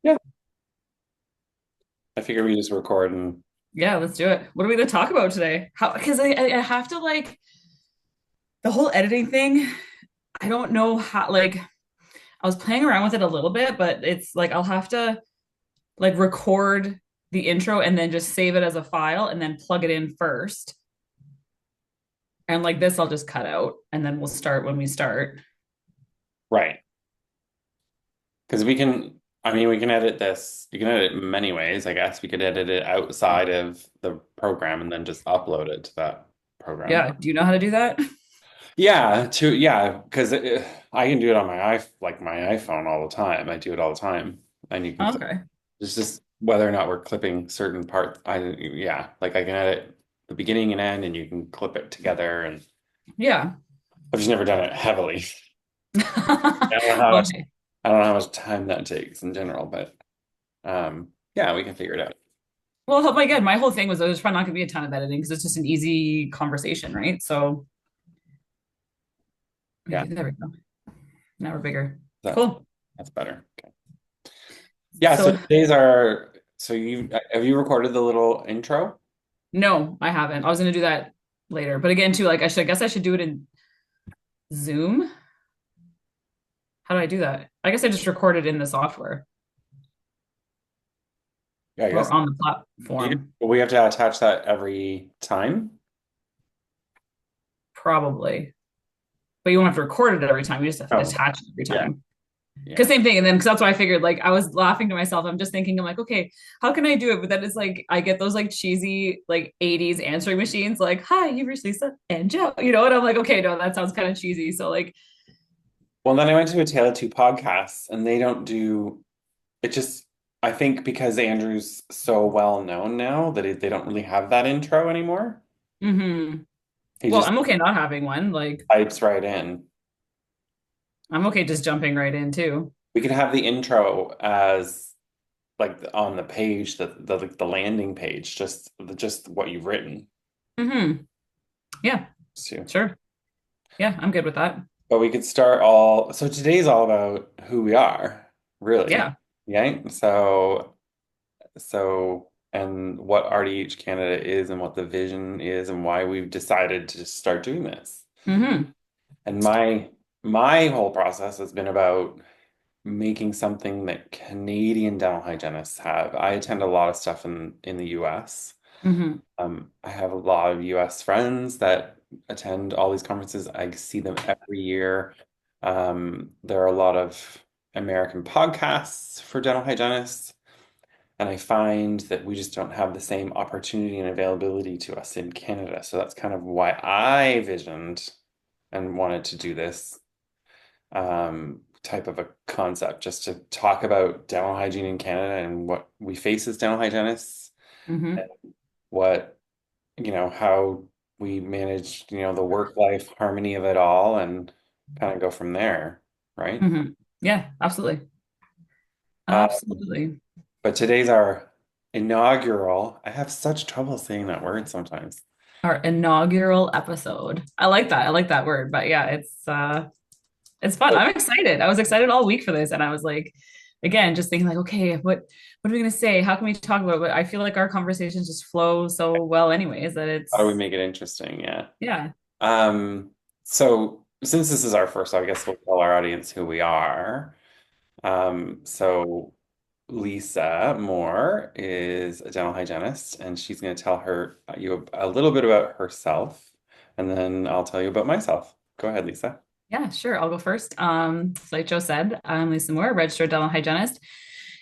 Yeah, I figure we just record and Yeah, let's do it. What are we going to talk about today? How, because I have to the whole editing thing. I don't know how, I was playing around with it a little bit, but it's like I'll have to record the intro and then just save it as a file and then plug it in first. And like this, I'll just cut out and then we'll start when we start. right. Because we can edit this. You can edit it in many ways. I guess we could edit it outside of the program and then just upload it to that program. Yeah. Do you know how to do that? Yeah, because I can do it on my iPhone all the time. I do it all the time, and you can clip. Okay. It's just whether or not we're clipping certain parts. Yeah, like I can edit the beginning and end, and you can clip it together. And Yeah. I've just never done it heavily. I don't know how much Okay. I don't know how much time that takes in general, but yeah, we can figure it out. Well, again, my whole thing was there's probably not going to be a ton of editing because it's just an easy conversation, right? So Yeah, maybe there we go. Now we're bigger. that Cool. that's better. Okay. Yeah, so So today's our so you have you recorded the little intro? no, I haven't. I was gonna do that later. But again, too, I guess I should do it in Zoom. How do I do that? I guess I just record it in the software Yeah, I or guess. on the platform, We have to attach that every time. probably. But you won't have to record it every time. You just have to Oh, attach it every yeah, time. Because yeah. same thing. And then because that's why I figured I was laughing to myself. I'm just thinking, I'm like, okay, how can I do it? But then it's like I get those cheesy 80s answering machines, like, hi, you've reached Lisa and Joe, and I'm like, okay, no, that sounds kind of cheesy. So Well, then I went to a Tale of Two podcasts, and they don't do it. Just I think because Andrew's so well known now that they don't really have that intro anymore. hmm. He Well, just I'm okay not having one. types right in. I'm okay just jumping right in too. We could have the intro as like on the page, like the landing page, just what you've written. Hmm. Yeah, So, sure. Yeah, I'm good with that. but we could start all. So today's all about who we are, really. Yeah. Yeah. And what RDH Canada is and what the vision is and why we've decided to start doing this. Hmm. And my whole process has been about making something that Canadian dental hygienists have. I attend a lot of stuff in the US. Hmm. I have a lot of US friends that attend all these conferences. I see them every year. There are a lot of American podcasts for dental hygienists. And I find that we just don't have the same opportunity and availability to us in Canada. So that's kind of why I visioned and wanted to do this type of a concept, just to talk about dental hygiene in Canada and what we face as dental hygienists, Hmm. and what, how we manage, the work-life harmony of it all and kind of go from there, right? Hmm. Yeah, absolutely. Uh, Absolutely. but today's our inaugural. I have such trouble saying that word sometimes. Our inaugural episode. I like that. I like that word. But yeah, it's fun. I'm excited. I was excited all week for this. And I was like, again, just thinking okay, what are we gonna say? How can we talk about it? But I feel like our conversations just flow so well anyways that How do we it's make it interesting? Yeah. yeah. Um, so since this is our first, I guess we'll tell our audience who we are. So Lisa Moore is a dental hygienist, and she's going to tell you a little bit about herself, and then I'll tell you about myself. Go ahead, Lisa. Yeah, sure. I'll go first. So like Joe said, I'm Lisa Moore, registered dental hygienist.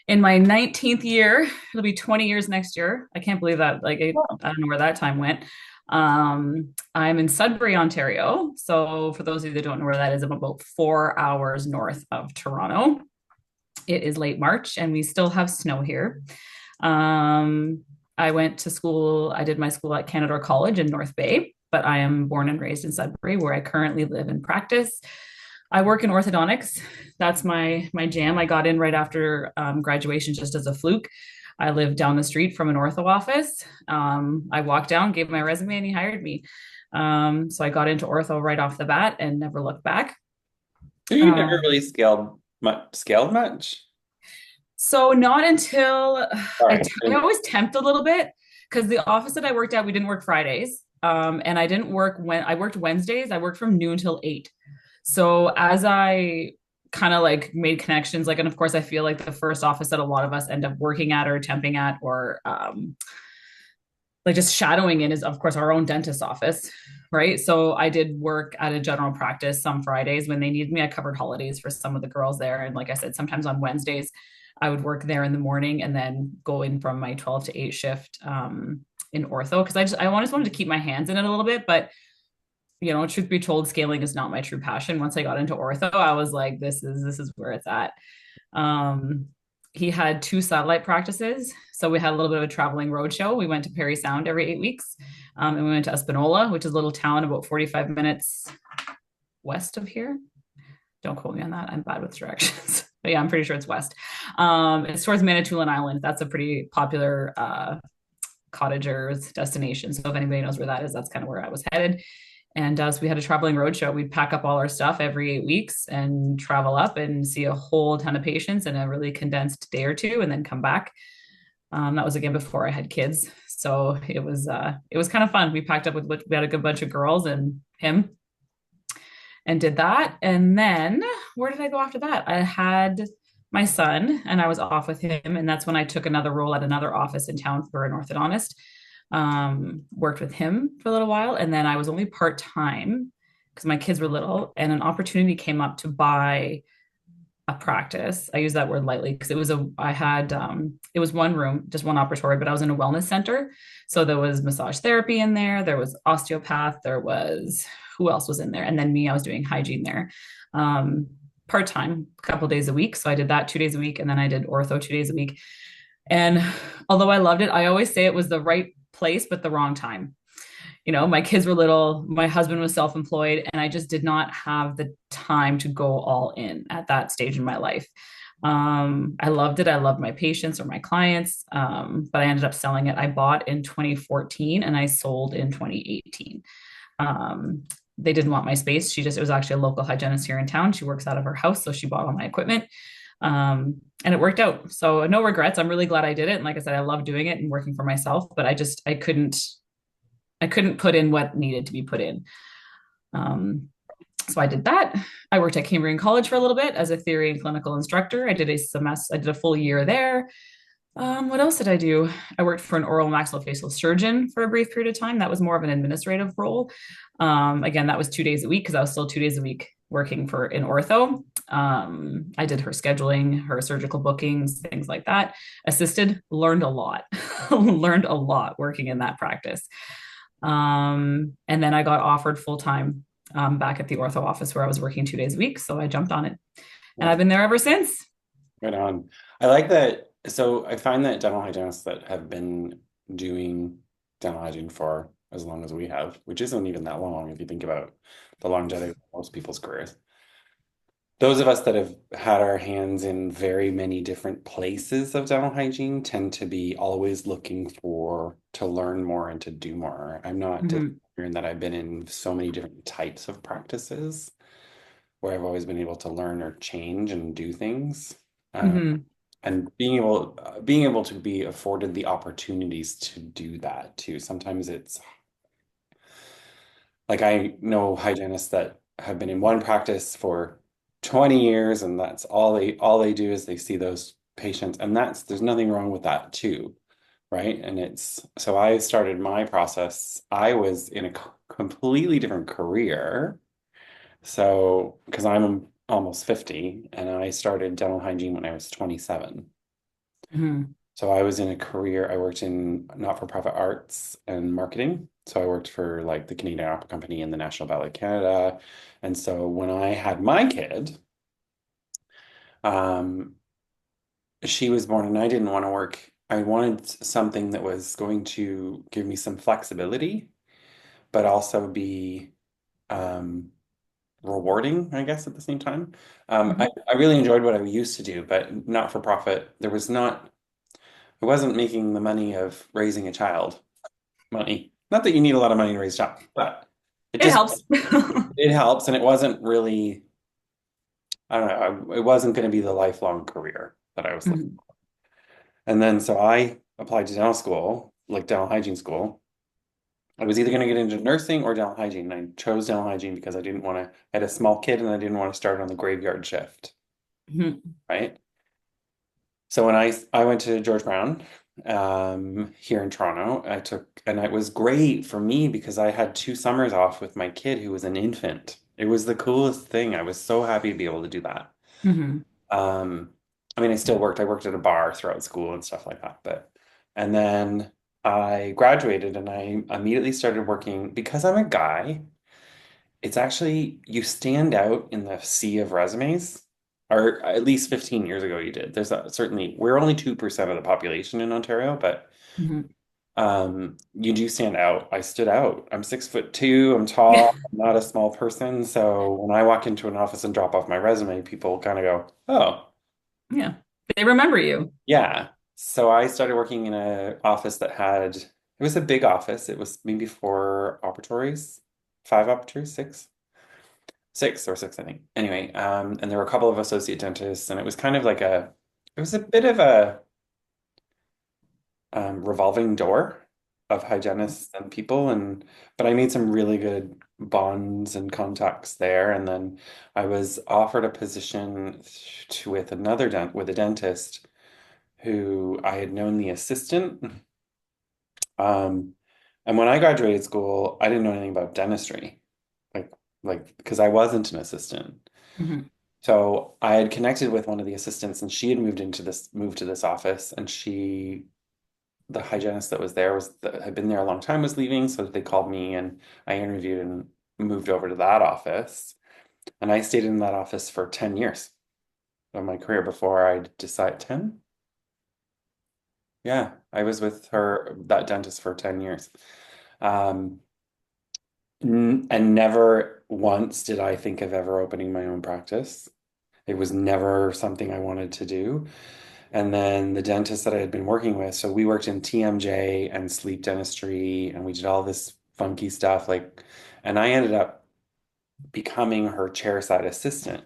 In my 19th year, it'll be 20 years next year. I can't believe that. I don't know where that time went. I'm in Sudbury, Ontario. So for those of you that don't know where that is, I'm about 4 hours north of Toronto. It is late March and we still have snow here. Um, I went to school, I did my school at Canada College in North Bay, but I am born and raised in Sudbury, where I currently live and practice. I work in orthodontics. That's my jam. I got in right after graduation just as a fluke. I live down the street from an ortho office. I walked down, gave my resume, and he hired me. So I got into ortho right off the bat and never looked back. So you never Um, really scaled much? So not until Sorry. I always tempt a little bit because the office that I worked at, we didn't work Fridays. And I didn't work when I worked Wednesdays. I worked from noon till 8. So as I kind of like made connections, like, and of course, I feel like the first office that a lot of us end up working at or temping at or like just shadowing in is of course our own dentist's office, right? So I did work at a general practice some Fridays when they needed me. I covered holidays for some of the girls there, and like I said, sometimes on Wednesdays I would work there in the morning and then go in from my 12 to 8 shift in ortho because I just wanted to keep my hands in it a little bit. But truth be told, scaling is not my true passion. Once I got into ortho, I was like, this is where it's at. um, he had two satellite practices. So we had a little bit of a traveling roadshow. We went to Perry Sound every 8 weeks. And we went to Espanola, which is a little town about 45 minutes west of here. Don't quote me on that. I'm bad with directions. But yeah, I'm pretty sure it's west. It's towards Manitoulin Island. That's a pretty popular cottagers destination. So if anybody knows where that is, that's kind of where I was headed. And so we had a traveling roadshow. We'd pack up all our stuff every 8 weeks and travel up and see a whole ton of patients in a really condensed day or two, and then come back. That was again before I had kids, so it was kind of fun. We packed up with we had a good bunch of girls and him, and did that. And then where did I go after that? I had my son, and I was off with him, and that's when I took another role at another office in town for an orthodontist. Worked with him for a little while, and then I was only part time because my kids were little, and an opportunity came up to buy a practice. I use that word lightly because it was one room, just one operatory, but I was in a wellness center. So there was massage therapy in there, there was osteopath, there was who else was in there, and then me, I was doing hygiene there. Um, Part time, a couple days a week. So I did that 2 days a week, and then I did ortho 2 days a week. And although I loved it, I always say it was the right place, but the wrong time. My kids were little, my husband was self employed, and I just did not have the time to go all in at that stage in my life. I loved it. I loved my patients or my clients, but I ended up selling it. I bought in 2014 and I sold in 2018. They didn't want my space. It was actually a local hygienist here in town. She works out of her house. So she bought all my equipment. And it worked out. So no regrets. I'm really glad I did it. And like I said, I love doing it and working for myself, but I couldn't put in what needed to be put in. Um, so I did that. I worked at Cambrian College for a little bit as a theory and clinical instructor. I did a full year there. What else did I do? I worked for an oral maxillofacial surgeon for a brief period of time. That was more of an administrative role. Again, that was 2 days a week because I was still 2 days a week working for in ortho. I did her scheduling, her surgical bookings, things like that. Assisted, learned a lot, learned a lot working in that practice. And then I got offered full time back at the ortho office where I was working 2 days a week. So I jumped on it, and Yeah, I've been there ever since. right on. I like that. So I find that dental hygienists that have been doing dental hygiene for as long as we have, which isn't even that long if you think about the longevity of most people's careers. Those of us that have had our hands in very many different places of dental hygiene tend to be always looking for to learn more and to do more. I'm not Mhm. different that I've been in so many different types of practices where I've always been able to learn or change and do things. Uh, Mhm. and being able to be afforded the opportunities to do that too. Sometimes it's like I know hygienists that have been in one practice for 20 years and that's all they do is they see those patients and there's nothing wrong with that too, right? And it's so I started my process. I was in a completely different career. So because I'm almost 50 and I started dental hygiene when I was 27. Mhm. So I was in a career, I worked in not-for-profit arts and marketing. So I worked for like the Canadian Opera Company and the National Ballet of Canada. And so when I had my kid, um, she was born and I didn't want to work. I wanted something that was going to give me some flexibility, but also be um, rewarding, I guess, at the same time. Mhm. I really enjoyed what I used to do, but not for profit. I wasn't making the money of raising a child money. Not that you need a lot of money to raise a child, but it It just helps. it helps, and it wasn't really. I don't know. It wasn't going to be the lifelong career that I was looking Mhm. And then so I applied to dental school, like dental hygiene school. I was either going to get into nursing or dental hygiene. And I chose dental hygiene because I didn't want to, I had a small kid and I didn't want to start on the graveyard shift, Mhm. right? So when I went to George Brown here in Toronto, and it was great for me because I had 2 summers off with my kid who was an infant. It was the coolest thing. I was so happy to be able to do that. Mhm. Um, I mean, I still worked. I worked at a bar throughout school and stuff like that. And then I graduated and I immediately started working because I'm a guy. It's actually, you stand out in the sea of resumes, or at least 15 years ago you did. Certainly, we're only 2% of the population in Ontario, but Mhm. you do stand out. I stood out. I'm 6'2", I'm Yeah. tall, I'm not a small person. So when I walk into an office and drop off my resume, people kind of go, oh. Yeah. They remember you. Yeah. So I started working in an office it was a big office. It was maybe 4 operatories, 5 operatories, six, I think. Anyway, and there were a couple of associate dentists, and it was kind of like it was a bit of a revolving door of hygienists and people, but I made some really good bonds and contacts there, and then I was offered a position with a dentist who I had known the assistant. Um, and when I graduated school, I didn't know anything about dentistry, like because I wasn't an assistant. Mhm. So I had connected with one of the assistants, and she had moved to this office, and the hygienist that was there that had been there a long time was leaving, so they called me, and I interviewed and moved over to that office, and I stayed in that office for 10 years of my career before I decided 10. Yeah, I was with that dentist for 10 years. Um, and never once did I think of ever opening my own practice. It was never something I wanted to do. And then the dentist that I had been working with, so we worked in TMJ and sleep dentistry, and we did all this funky stuff. And I ended up becoming her chairside assistant.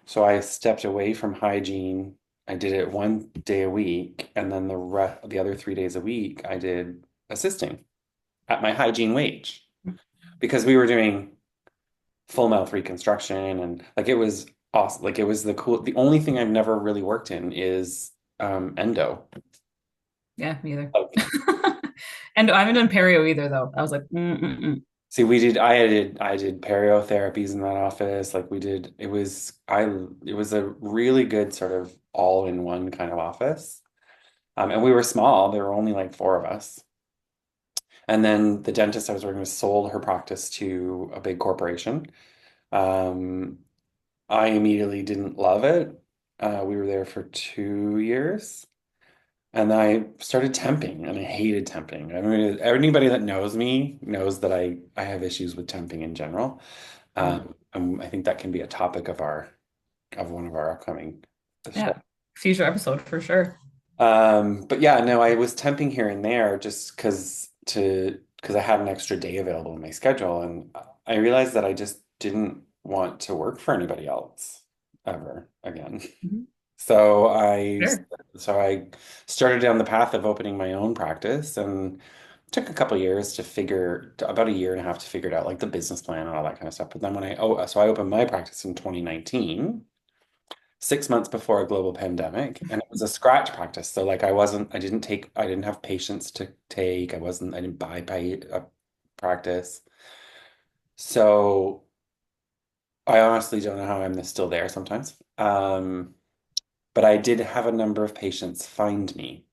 So I stepped away from hygiene. I did it 1 day a week, and then the other 3 days a week, I did assisting at my hygiene wage because we were doing full mouth reconstruction, and like it was awesome. Like it was the only thing I've never really worked in is endo. Yeah, me either. Like, And I haven't done perio either, though. I was like, mm-mm-mm. see, I did perio therapies in that office. Like we did, it was a really good sort of all-in-one kind of office. And we were small. There were only like 4 of us. And then the dentist I was working with sold her practice to a big corporation. Um, I immediately didn't love it. We were there for 2 years. And I started temping, and I hated temping. I mean, anybody that knows me knows that I have issues with temping in general. Mhm. And I think that can be a topic of one of our upcoming show. Yeah. Future episode for sure. But yeah, no, I was temping here and there just because I had an extra day available in my schedule, and I realized that I just didn't want to work for anybody else ever again. Mhm. So I Sure. so I started down the path of opening my own practice, and took a couple years about a year and a half to figure it out, like the business plan and all that kind of stuff. But then so I opened my practice in 2019, 6 months before a global pandemic, and it was a scratch practice. So like I didn't have patients to take. I didn't buy a practice. So I honestly don't know how I'm still there sometimes. But I did have a number of patients find me.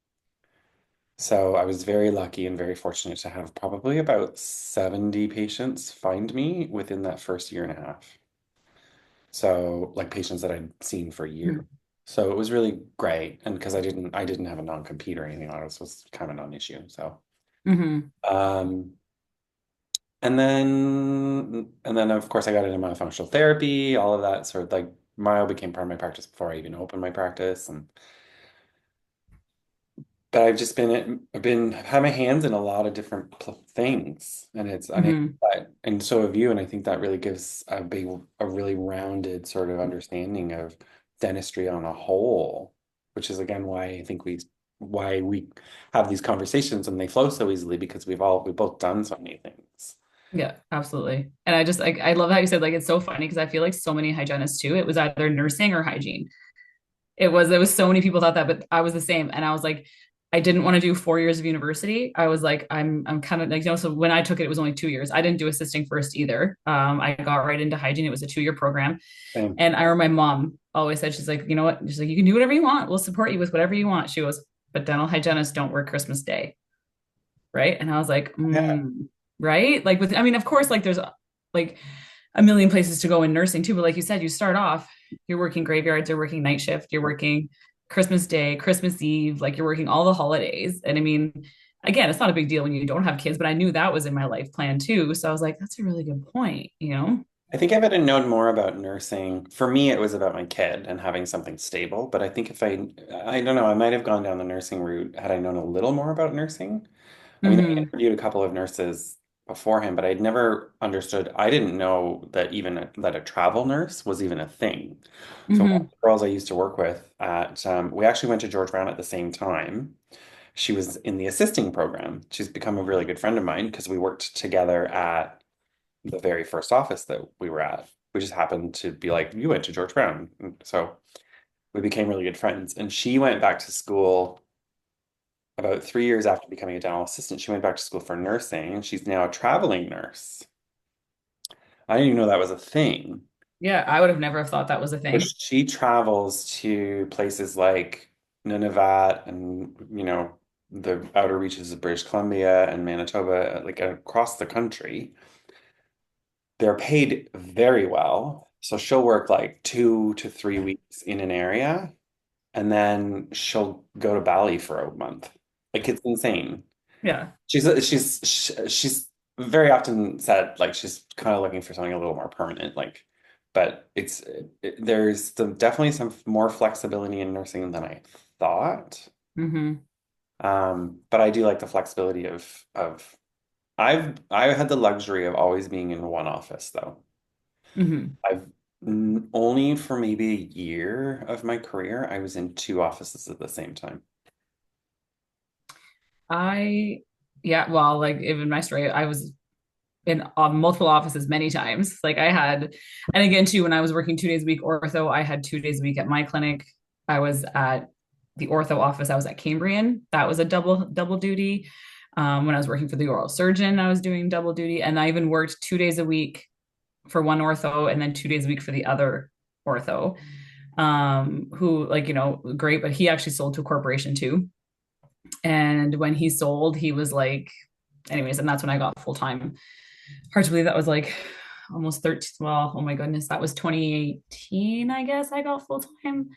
So I was very lucky and very fortunate to have probably about 70 patients find me within that first year and a half. So like patients that I'd seen for years. Mhm. So it was really great. And because I didn't have a non-compete or anything on it, so it was kind of a non-issue. So Mhm. um and then of course I got into myofunctional therapy, all of that sort of like myo became part of my practice before I even opened my practice. And but I've had my hands in a lot of different things, Mhm. and so have you, and I think that really gives a really rounded sort of understanding of dentistry on a whole, which is again why I think we why we have these conversations and they flow so easily because we've both done so many things. Yeah, absolutely. And I just like I love how you said like it's so funny because I feel like so many hygienists too, it was either nursing or hygiene. It was so many people thought that, but I was the same. And I was like, I didn't want to do 4 years of university. I was like, I'm kind of like, so when I took it, it was only 2 years. I didn't do assisting first either. I got right into hygiene. It was a 2 year program. Same. And I remember my mom always said, she's like, you know what? She's like, you can do whatever you want. We'll support you with whatever you want. She goes, but dental hygienists don't work Christmas Day. Right. And I was like, Yeah. right. Like with, I mean, of course, like there's like a million places to go in nursing too. But like you said, you start off, you're working graveyards, you're working night shift, you're working Christmas Day, Christmas Eve, like you're working all the holidays. And I mean, again, it's not a big deal when you don't have kids, but I knew that was in my life plan too. So I was like, that's a really good point, you know? I think if I had known more about nursing, for me, it was about my kid and having something stable. But I think I don't know, I might have gone down the nursing route had I known a little more about nursing. I mean, I Mm-hmm. interviewed a couple of nurses beforehand, but I'd never understood. I didn't know that that a travel nurse was even a thing. So one Mm-hmm. of the girls I used to work with we actually went to George Brown at the same time. She was in the assisting program. She's become a really good friend of mine because we worked together at the very first office that we were at. We just happened to be like, you went to George Brown. And so we became really good friends. And she went back to school about 3 years after becoming a dental assistant. She went back to school for nursing and she's now a traveling nurse. I didn't even know that was a thing. Yeah, I would have never have thought that was a But thing. she travels to places like Nunavut and, the outer reaches of British Columbia and Manitoba, like across the country. They're paid very well. So she'll work like 2 to 3 weeks in an area and then she'll go to Bali for a month. Like it's insane. Yeah. She's very often said like she's kind of looking for something a little more permanent, like, but there's definitely some more flexibility in nursing than I thought. Mm-hmm. But I do like the flexibility of I had the luxury of always being in one office though. Mm-hmm. I've only for maybe a year of my career, I was in two offices at the same time. I, yeah, well, like even my story, I was in multiple offices many times. Like I had, and again too, when I was working 2 days a week ortho, I had 2 days a week at my clinic. I was at the ortho office. I was at Cambrian. That was a double duty. When I was working for the oral surgeon, I was doing double duty, and I even worked 2 days a week for one ortho, and then 2 days a week for the other ortho. Who like great, but he actually sold to a corporation too. And when he sold, he was like, anyways, and that's when I got full time. Hard to believe that was like almost 13. Well, oh my goodness, that was 2018, I guess I got full time.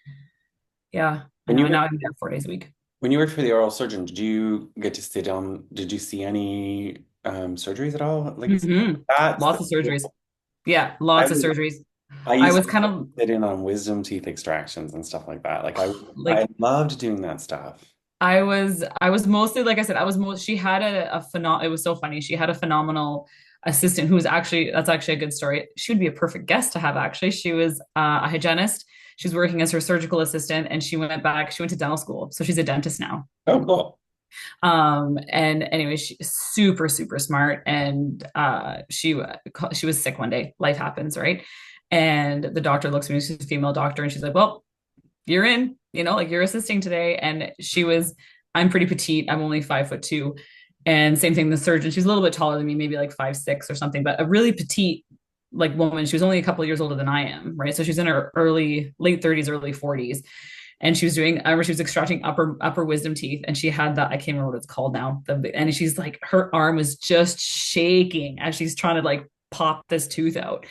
Yeah, I When know. you And now worked I'm there 4 days a week. when you worked for the oral surgeon, did you get to sit down? Did you see any surgeries at all? Like that's Lots the of surgeries. cool. Yeah, I lots of would surgeries. I I used was to kind of sit in on wisdom teeth extractions and stuff like that. Like I like loved doing that stuff. I was mostly like I said, I was most she had it was so funny. She had a phenomenal assistant who was actually that's actually a good story. She would be a perfect guest to have actually. She was a hygienist. She was working as her surgical assistant and she went to dental school. So she's a dentist now. Oh, cool. And anyway, she's super, super smart. And she was sick one day. Life happens, right? And the doctor looks at me, she's a female doctor, and she's like, well, you're in, like you're assisting today. And I'm pretty petite. I'm only 5'2". And same thing, the surgeon, she's a little bit taller than me, maybe like 5'6" or something, but a really petite like woman. She was only a couple of years older than I am, right? So she's in her late 30s, early 40s. And I remember she was extracting upper wisdom teeth, and she had that, I can't remember what it's called now. And she's like, her arm was just shaking as she's trying to like pop this tooth out.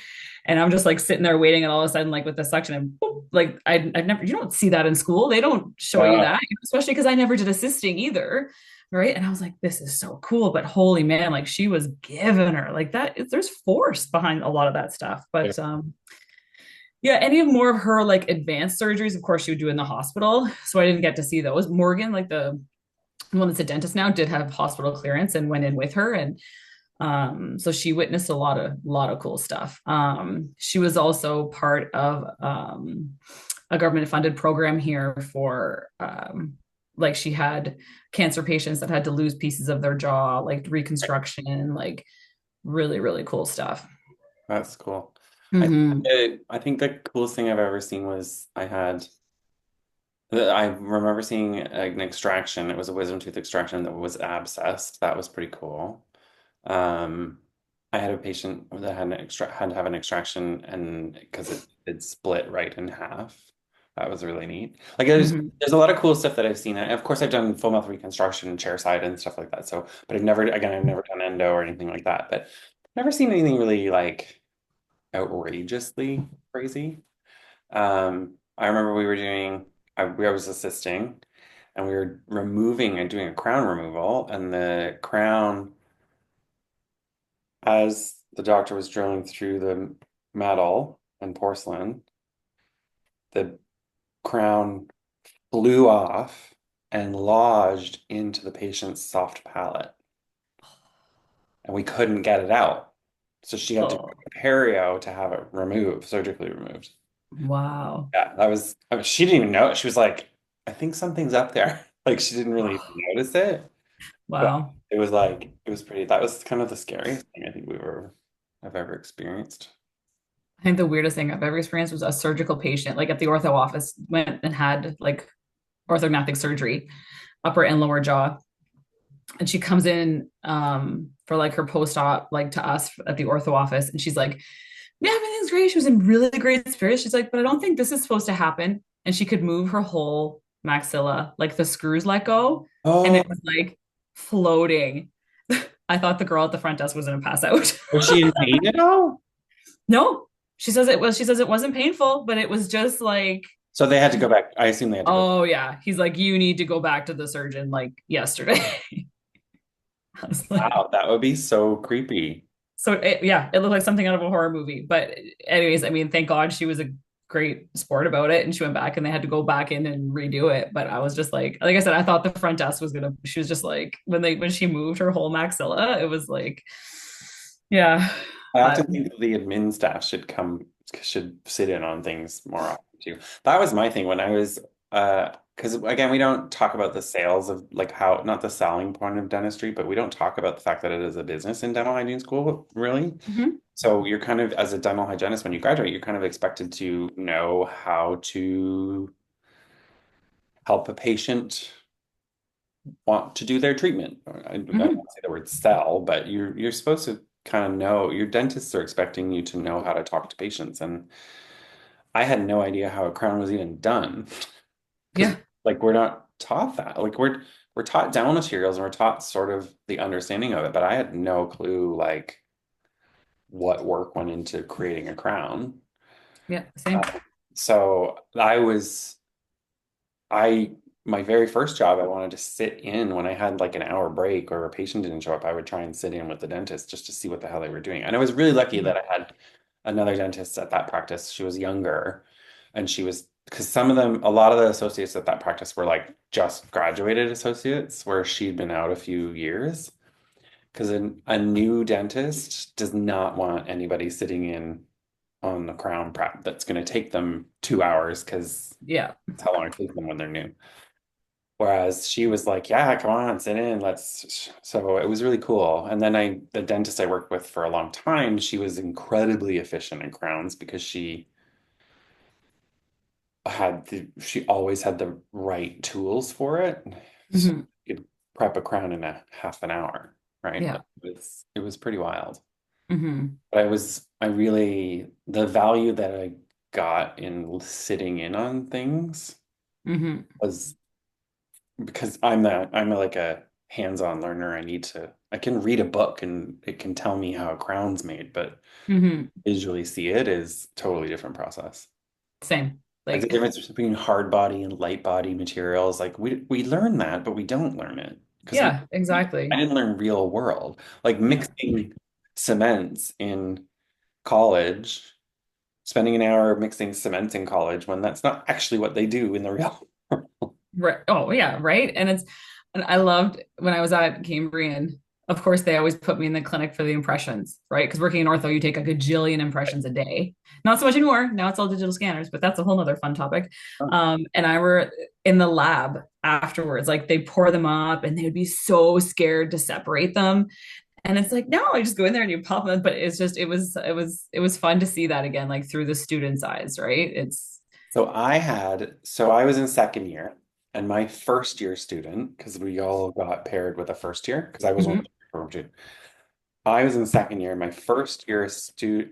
And I'm just like sitting there waiting, and all of a sudden, like with the suction, and boop, like I've never, you don't see that in school. They don't show you Yeah. that, especially because I never did assisting either. Right. And I was like, this is so cool. But holy man, like she was giving her like that. There's force behind a lot of that stuff. But yeah, any of more of her like advanced surgeries, of course, she would do in the hospital. So I didn't get to see those. Morgan, like the one that's a dentist now, did have hospital clearance and went in with her. And so she witnessed a lot of cool stuff. She was also part of a government funded program here for like she had cancer patients that had to lose pieces of their jaw, like reconstruction, like really, really cool stuff. That's cool. Hmm. I think the coolest thing I've ever seen was I remember seeing an extraction. It was a wisdom tooth extraction that was abscessed. That was pretty cool. Um, I had a patient that had to have an extraction and because it split right in half. That was really neat. Like Hmm. there's a lot of cool stuff that I've seen. Of course, I've done full mouth reconstruction, chairside and stuff like that. So, but I've never done endo or anything like that. But I've never seen anything really like outrageously crazy. I remember I was assisting and we were removing and doing a crown removal, and the crown, as the doctor was drilling through the metal and porcelain, the crown flew off and lodged into the patient's soft palate, and we couldn't get it out. So she had to go Oh, to perio to have it removed, surgically removed. wow. Yeah, I mean, she didn't even know it. She was like, I think something's up there. Like she didn't really notice it, but Wow. it was pretty, that was kind of the scariest thing I've ever experienced. I think the weirdest thing I've ever experienced was a surgical patient, like at the ortho office, went and had like orthognathic surgery, upper and lower jaw. And she comes in for like her post-op, like to us at the ortho office, and she's like, yeah, everything's great. She was in really great spirits. She's like, but I don't think this is supposed to happen. And she could move her whole maxilla, like the screws let go, and Oh, it was like floating. I thought the girl at the front desk was gonna pass out. was she in pain at all? No, she says it wasn't painful, but it was just like, So they had to go back. I assume they had to go. oh yeah. He's like, you need to go back to the surgeon like yesterday. I was like, Wow, that would be so creepy. so yeah, it looked like something out of a horror movie. But anyways, I mean, thank God she was a great sport about it, and she went back, and they had to go back in and redo it. But I was just like I said, I thought the front desk was gonna. She was just like when she moved her whole maxilla, it was like, yeah. I But often think that the admin staff should sit in on things more often too. That was my thing when I was because again we don't talk about the sales of like how not the selling point of dentistry, but we don't talk about the fact that it is a business in dental hygiene school, really. mhm. So you're kind of as a dental hygienist when you graduate, you're kind of expected to know how to help a patient want to do their treatment. I don't Mhm. say the word sell, but you're supposed to kind of know your dentists are expecting you to know how to talk to patients. And I had no idea how a crown was even done because Yeah, like we're not taught that. Like we're taught dental materials and we're taught sort of the understanding of it, but I had no clue like what work went into creating a crown. yeah, same. So I my very first job, I wanted to sit in when I had like an hour break or a patient didn't show up. I would try and sit in with the dentist just to see what the hell they were doing. And I was really lucky that I had another dentist at that practice. She was younger, and she was because a lot of the associates at that practice were like just graduated associates, where she'd been out a few years. Because a new dentist does not want anybody sitting in on the crown prep that's going to take them 2 hours because Yeah. that's how long it takes them when they're new. Whereas she was like, yeah, come on, sit in. So it was really cool. And then the dentist I worked with for a long time, she was incredibly efficient in crowns because she always had the right tools for it. She Hmm. could prep a crown in a half an hour, right? Yeah. Like it was pretty wild. Hmm. But the value that I got in sitting in on things Hmm. was because like a hands-on learner. I can read a book and it can tell me how a crown's made, but Hmm. visually see it is totally different process. Same. Like the Like, difference between hard body and light body materials, like we learn that, but we don't learn it because yeah, I exactly. didn't learn real world. Like Yeah. mixing cements in college, spending an hour mixing cements in college when that's not actually what they do in the real world. Right. Oh, yeah, right. And I loved when I was at Cambrian. of course, they always put me in the clinic for the impressions, right? Because working in ortho, you take a gajillion impressions a day. Not so much anymore. Now it's all digital scanners, but that's a whole nother fun topic. And I were in the lab afterwards, like they pour them up and they would be so scared to separate them. And it's like, no, I just go in there and you pop them. But it's just, it was fun to see that again, like through the student's eyes, right? It's, So I was in second year, and my first year student, because we all got paired with a first year, because I was one mhm. of the program student. I was in second year. My first year student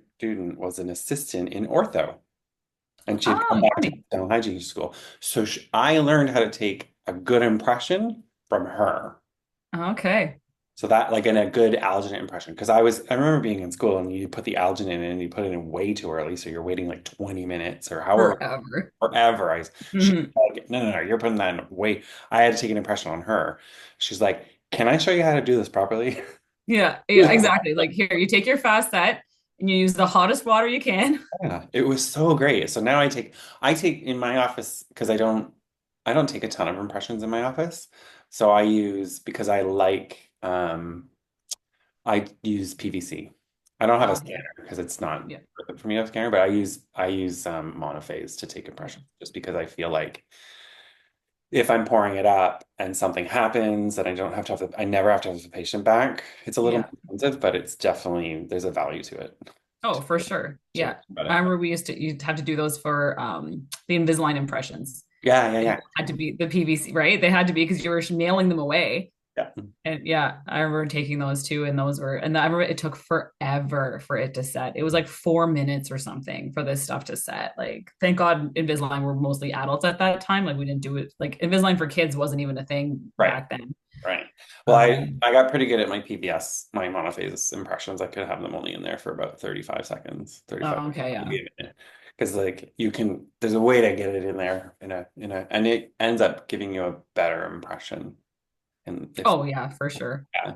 was an assistant in ortho, and she had come Oh, back to funny. dental hygiene school. So I learned how to take a good impression from her. Okay. So that like in a good alginate impression. Because I remember being in school and you put the alginate in and you put it in way too early. So you're waiting like 20 minutes or however Forever. forever. She's Mhm. like, no, you're putting that in way. I had to take an impression on her. She's like, can I show you how to do this properly? Yeah, yeah, exactly. Like here, you take your fast set and you use the hottest water you can. Yeah, it was so great. So now I take in my office because I don't take a ton of impressions in my office. So I use because I use PVC. I don't have a Okay. scanner because it's not Yeah. worth it for me to have a scanner, but I use monophase to take impressions just because I feel like if I'm pouring it up and something happens that I never have to have the patient back. It's a little Yeah. more expensive, but it's definitely there's a value to it. Oh, for sure. To Yeah. it. But I remember you'd have to do those for the Invisalign impressions. yeah, yeah, And yeah, it had to be the PVC, right? They had to be because you were mailing them away. yeah. And yeah, I remember taking those too, and those were, and I remember it took forever for it to set. It was like 4 minutes or something for this stuff to set. Like, thank God Invisalign were mostly adults at that time. Like, we didn't do it. Like, Invisalign for kids wasn't even a thing Right, back then. right. Well, I Um, I got pretty good at my PBS, my monophase impressions. I could have them only in there for about 35 seconds, 35, okay, yeah. maybe a minute. Because like there's a way to get it in there and it ends up giving you a better impression. And if Oh, yeah, for sure. yeah,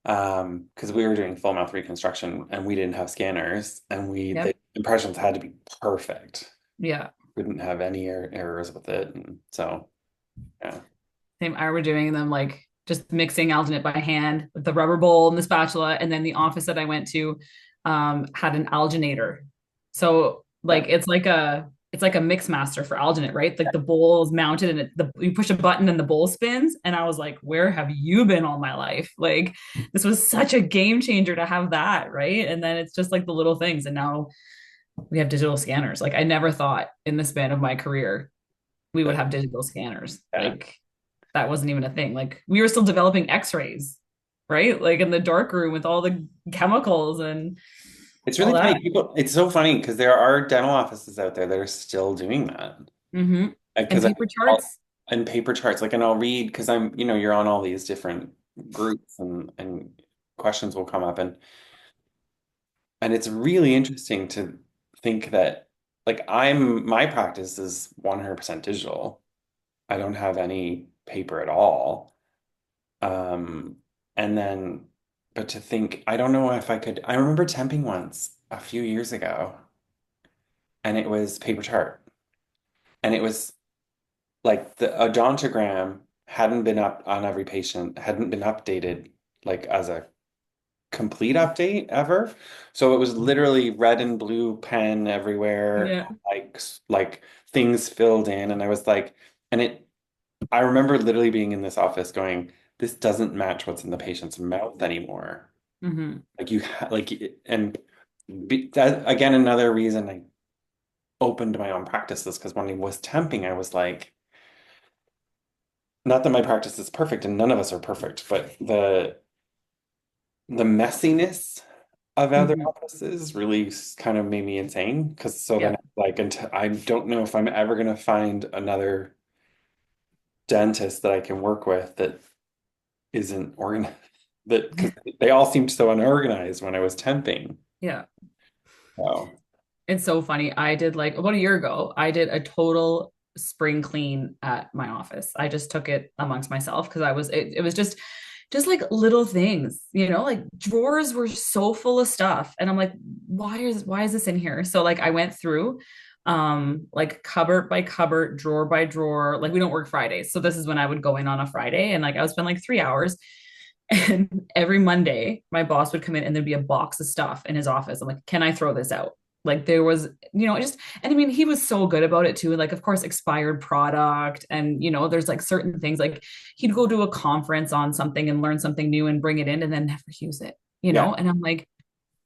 because we were doing full mouth reconstruction and we didn't have scanners and the Yep. impressions had to be perfect. Yeah. Couldn't have any errors with it, and so yeah, Same. I remember doing them like just mixing alginate by hand with the rubber bowl and the spatula. And then the office that I went to had an alginator. So yeah. like it's like a mix master for alginate, right? Like the bowl is mounted and you push a button and the bowl spins. And I was like, where have you been all my life? Like this was such a game changer to have that, right? And then it's just like the little things. And now we have digital scanners. Like I never thought in the span of my career we would That, have digital scanners. yeah. Like that wasn't even a thing. Like we were still developing x-rays, right? Like in the dark room with all the chemicals and It's all really that. funny. It's so funny because there are dental offices out there that are still doing that. Hmm. And Because paper charts. and paper charts, like, and I'll read because you're on all these different groups and questions will come up and it's really interesting to think that like my practice is 100% digital. I don't have any paper at all. Um, and then, but to think, I don't know if I could. I remember temping once a few years ago, and it was paper chart, and it was like the odontogram hadn't been up on every patient, hadn't been updated like as a complete update ever. So it was literally red and blue pen everywhere, Yeah. like things filled in, and I was like, and it. I remember literally being in this office going, this doesn't match what's in the patient's mouth anymore. Hmm. Like and that again, another reason I opened my own practices because when I was temping, I was like, not that my practice is perfect and none of us are perfect, but the messiness of other Hmm. offices really kind of made me insane. Because so then Yeah. like until, I don't know if I'm ever gonna find another dentist that I can work with that isn't organized. That because they all seemed so unorganized when I was temping. Yeah. So It's so funny. I did like about a year ago, I did a total spring clean at my office. I just took it amongst myself because it was just like little things, like drawers were so full of stuff. And I'm like, why is this in here? So like I went through like cupboard by cupboard, drawer by drawer. Like we don't work Fridays. So this is when I would go in on a Friday and like I would spend like 3 hours And every Monday, my boss would come in and there'd be a box of stuff in his office. I'm like, can I throw this out? Like there was, just, and I mean, he was so good about it too. And like, of course, expired product. And, there's like certain things like he'd go to a conference on something and learn something new and bring it in and then never use it, Yeah. And I'm like,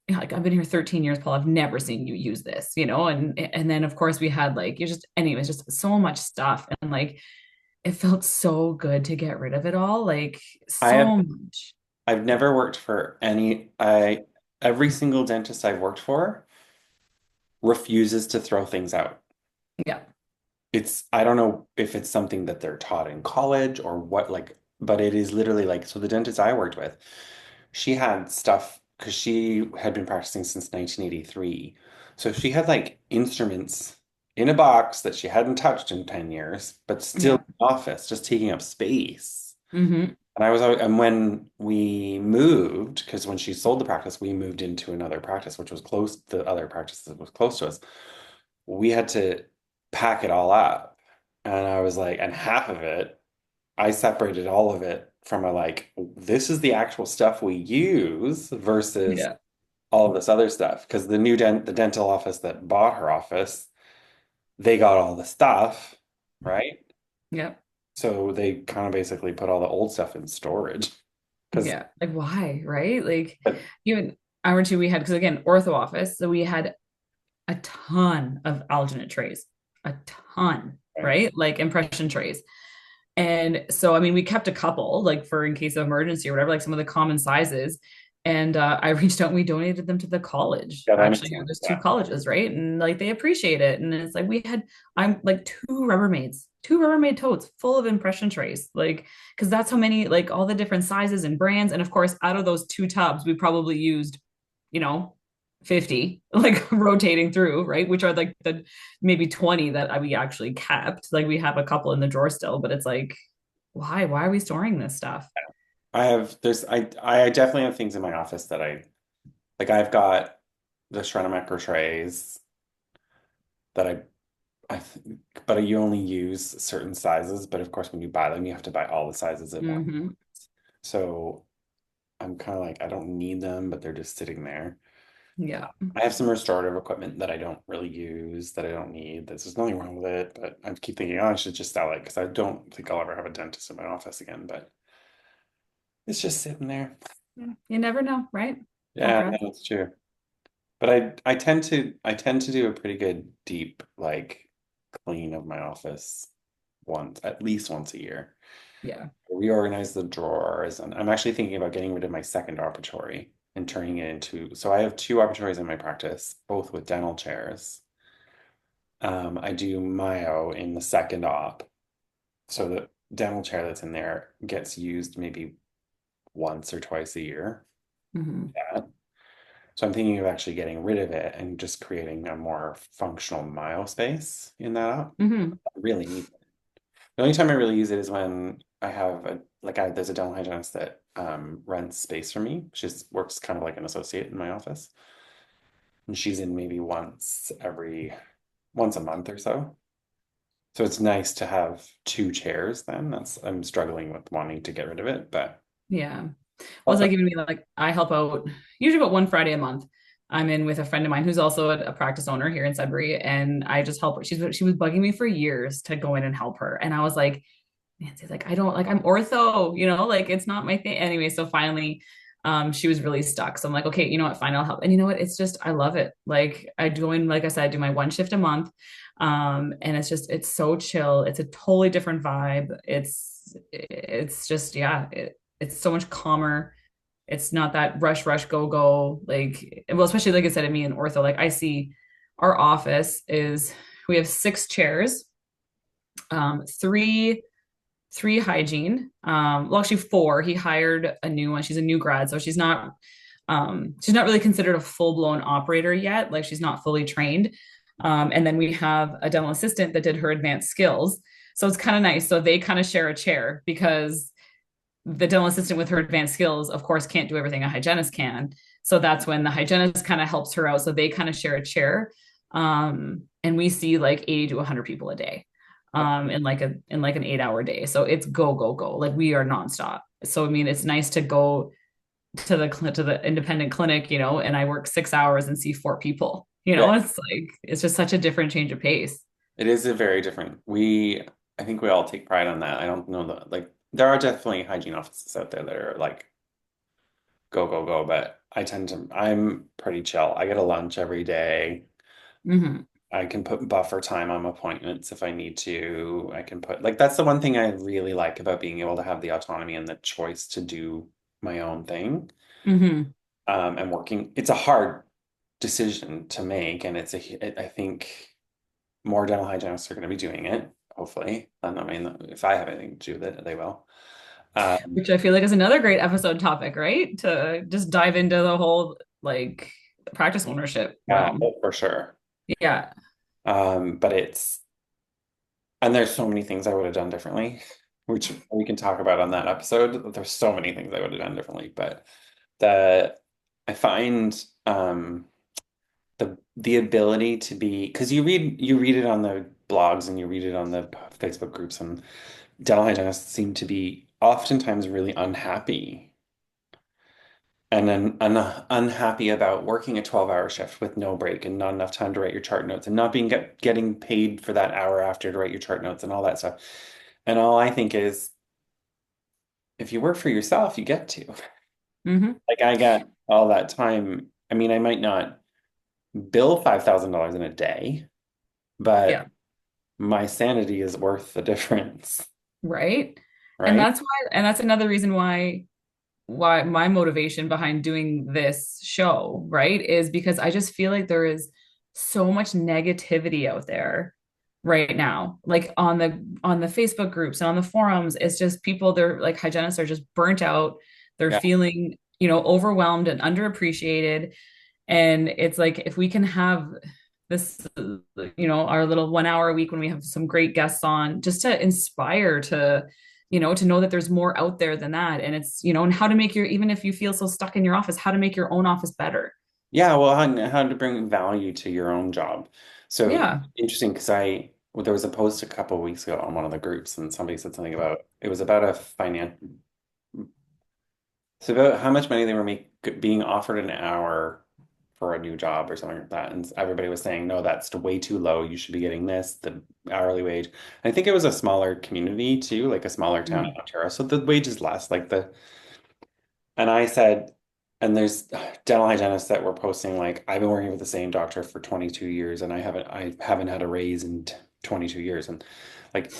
yeah, like I've been here 13 years, Paul. I've never seen you use this, and then of course we had like you just anyways, just so much stuff. And like it felt so good to get rid of it all. Like I have so much. I've never worked for every single dentist I've worked for refuses to throw things out. Yeah. I don't know if it's something that they're taught in college or what, like, but it is literally like, so the dentist I worked with, she had stuff because she had been practicing since 1983. So she had like instruments in a box that she hadn't touched in 10 years, but still in Yeah. the office, just taking up space. Hmm. And when we moved, because when she sold the practice, we moved into another practice, which was close, the other practice that was close to us. We had to pack it all up. And I was like, and half of it, I separated all of it from a like, this is the actual stuff we use versus Yeah. all of this other stuff. Because the dental office that bought her office, they got all the stuff, right? Yeah. So they kind of basically put all the old stuff in storage. Because Yeah. Like why? Right. Like even our two we had, because again, ortho office. So we had a ton of alginate trays, a ton, right? Like impression trays. And so, I mean, we kept a couple, like for in case of emergency or whatever, like some of the common sizes. And I reached out and we donated them to the college. yeah, that makes Actually, sense. there's two Yeah. colleges, right? And like they appreciate it. And it's like I'm like two Rubbermaid totes full of impression trays, like because that's how many, like all the different sizes and brands. And of course, out of those two tubs, we probably used, you know, 50 like rotating through, right? Which are like the maybe 20 that we actually kept. Like we have a couple in the drawer still, but it's like, why are we storing this stuff? I definitely have things in my office that like I've got the Shrenomecker trays that but you only use certain sizes. But of course, when you buy them, you have to buy all the sizes at once. Hmm. So I'm kind of like, I don't need them, but they're just sitting there. Yeah. I have some restorative equipment that I don't really use, that I don't need. There's nothing wrong with it, but I keep thinking, oh, I should just sell it because I don't think I'll ever have a dentist in my office again. But it's just sitting there. Yeah. You never know, right? Yeah, Okay. no, that's true. But I tend to do a pretty good deep like clean of my office at least once a year. Yeah. Reorganize the drawers, and I'm actually thinking about getting rid of my second operatory and turning it into. So I have two operatories in my practice, both with dental chairs. I do myo in the second op, so the dental chair that's in there gets used maybe once or twice a year. Hmm. Yeah. So I'm thinking of actually getting rid of it and just creating a more functional myo space in that op. Hmm. I really need it. The only time I really use it is when there's a dental hygienist that rents space for me. She works kind of like an associate in my office. And she's in maybe once a month or so. So it's nice to have two chairs then. I'm struggling with wanting to get rid of it, but Yeah. Well, it's also like even me, like I help out usually about one Friday a month. I'm in with a friend of mine who's also a practice owner here in Sudbury, and I just help her. She was bugging me for years to go in and help her, and I was like, Nancy's like, I don't like I'm ortho, like it's not my thing. Anyway, so finally, she was really stuck. So I'm like, okay, you know what, fine, I'll help. And you know what? It's just I love it. Like I go in, like I said, I do my one shift a month. And it's so chill. It's a totally different vibe. It's just, yeah, it's so much calmer. It's not that rush, go, go. Like, well, especially like I said, me in ortho, like I see our office is we have 6 chairs, three hygiene. Well, actually four. He hired a new one. She's a new grad, so she's not really considered a full-blown operator yet. Like she's not fully trained. And then we have a dental assistant that did her advanced skills. So it's kind of nice. So they kind of share a chair because the dental assistant with her advanced skills, of course, can't do everything a hygienist can. So that's when the hygienist kind of helps her out. So they kind of share a chair. And we see like 80 to 100 people a day in like an 8-hour day. So it's go, go, go. Like we are nonstop. So I mean, it's nice to go to the independent clinic, and I work 6 hours and see four people. Yeah, It's like it's just such a different change of pace. it is a very different. I think we all take pride on that. I don't know that, like, there are definitely hygiene offices out there that are like go, go, go, but I'm pretty chill. I get a lunch every day. Hmm. I can put buffer time on appointments if I need to. I can put, like, that's the one thing I really like about being able to have the autonomy and the choice to do my own thing. Hmm. And working, it's a hard decision to make, and I think more dental hygienists are going to be doing it, hopefully. And I mean, if I have anything to do with it, they will. Um, Which I feel like is another great episode topic, right? To just dive into the whole like practice ownership yeah, realm. oh, for sure. Yeah. But and there's so many things I would have done differently, which we can talk about on that episode. There's so many things I would have done differently, but the I find the ability to be, because you read it on the blogs and you read it on the Facebook groups, and dental hygienists seem to be oftentimes really unhappy and then unhappy about working a 12-hour shift with no break and not enough time to write your chart notes and not getting paid for that hour after to write your chart notes and all that stuff. And all I think is, if you work for yourself, you get to. Hmm. Like, I got all that time. I mean, I might not bill $5,000 in a day, Yeah. but my sanity is worth the difference, Right. And right? that's another reason why my motivation behind doing this show, right, is because I just feel like there is so much negativity out there right now. Like on the Facebook groups and on the forums, it's just people, they're like hygienists are just burnt out. They're Yeah. feeling, overwhelmed and underappreciated. And it's like if we can have this, our little 1 hour a week when we have some great guests on, just to inspire to know that there's more out there than that. And it's, and how to make even if you feel so stuck in your office, how to make your own office better. Yeah, well, how to bring value to your own job. So Yeah. interesting, because well, there was a post a couple of weeks ago on one of the groups, and somebody said something about, it was about a finance, it's about how much money they were being offered an hour for a new job or something like that. And everybody was saying, no, that's way too low. You should be getting this, the hourly wage. I think it was a smaller community too, like a smaller town in Mm. Ontario. So the wage is less. And I said, and there's dental hygienists that were posting, like, I've been working with the same doctor for 22 years and I haven't had a raise in 22 years. And like,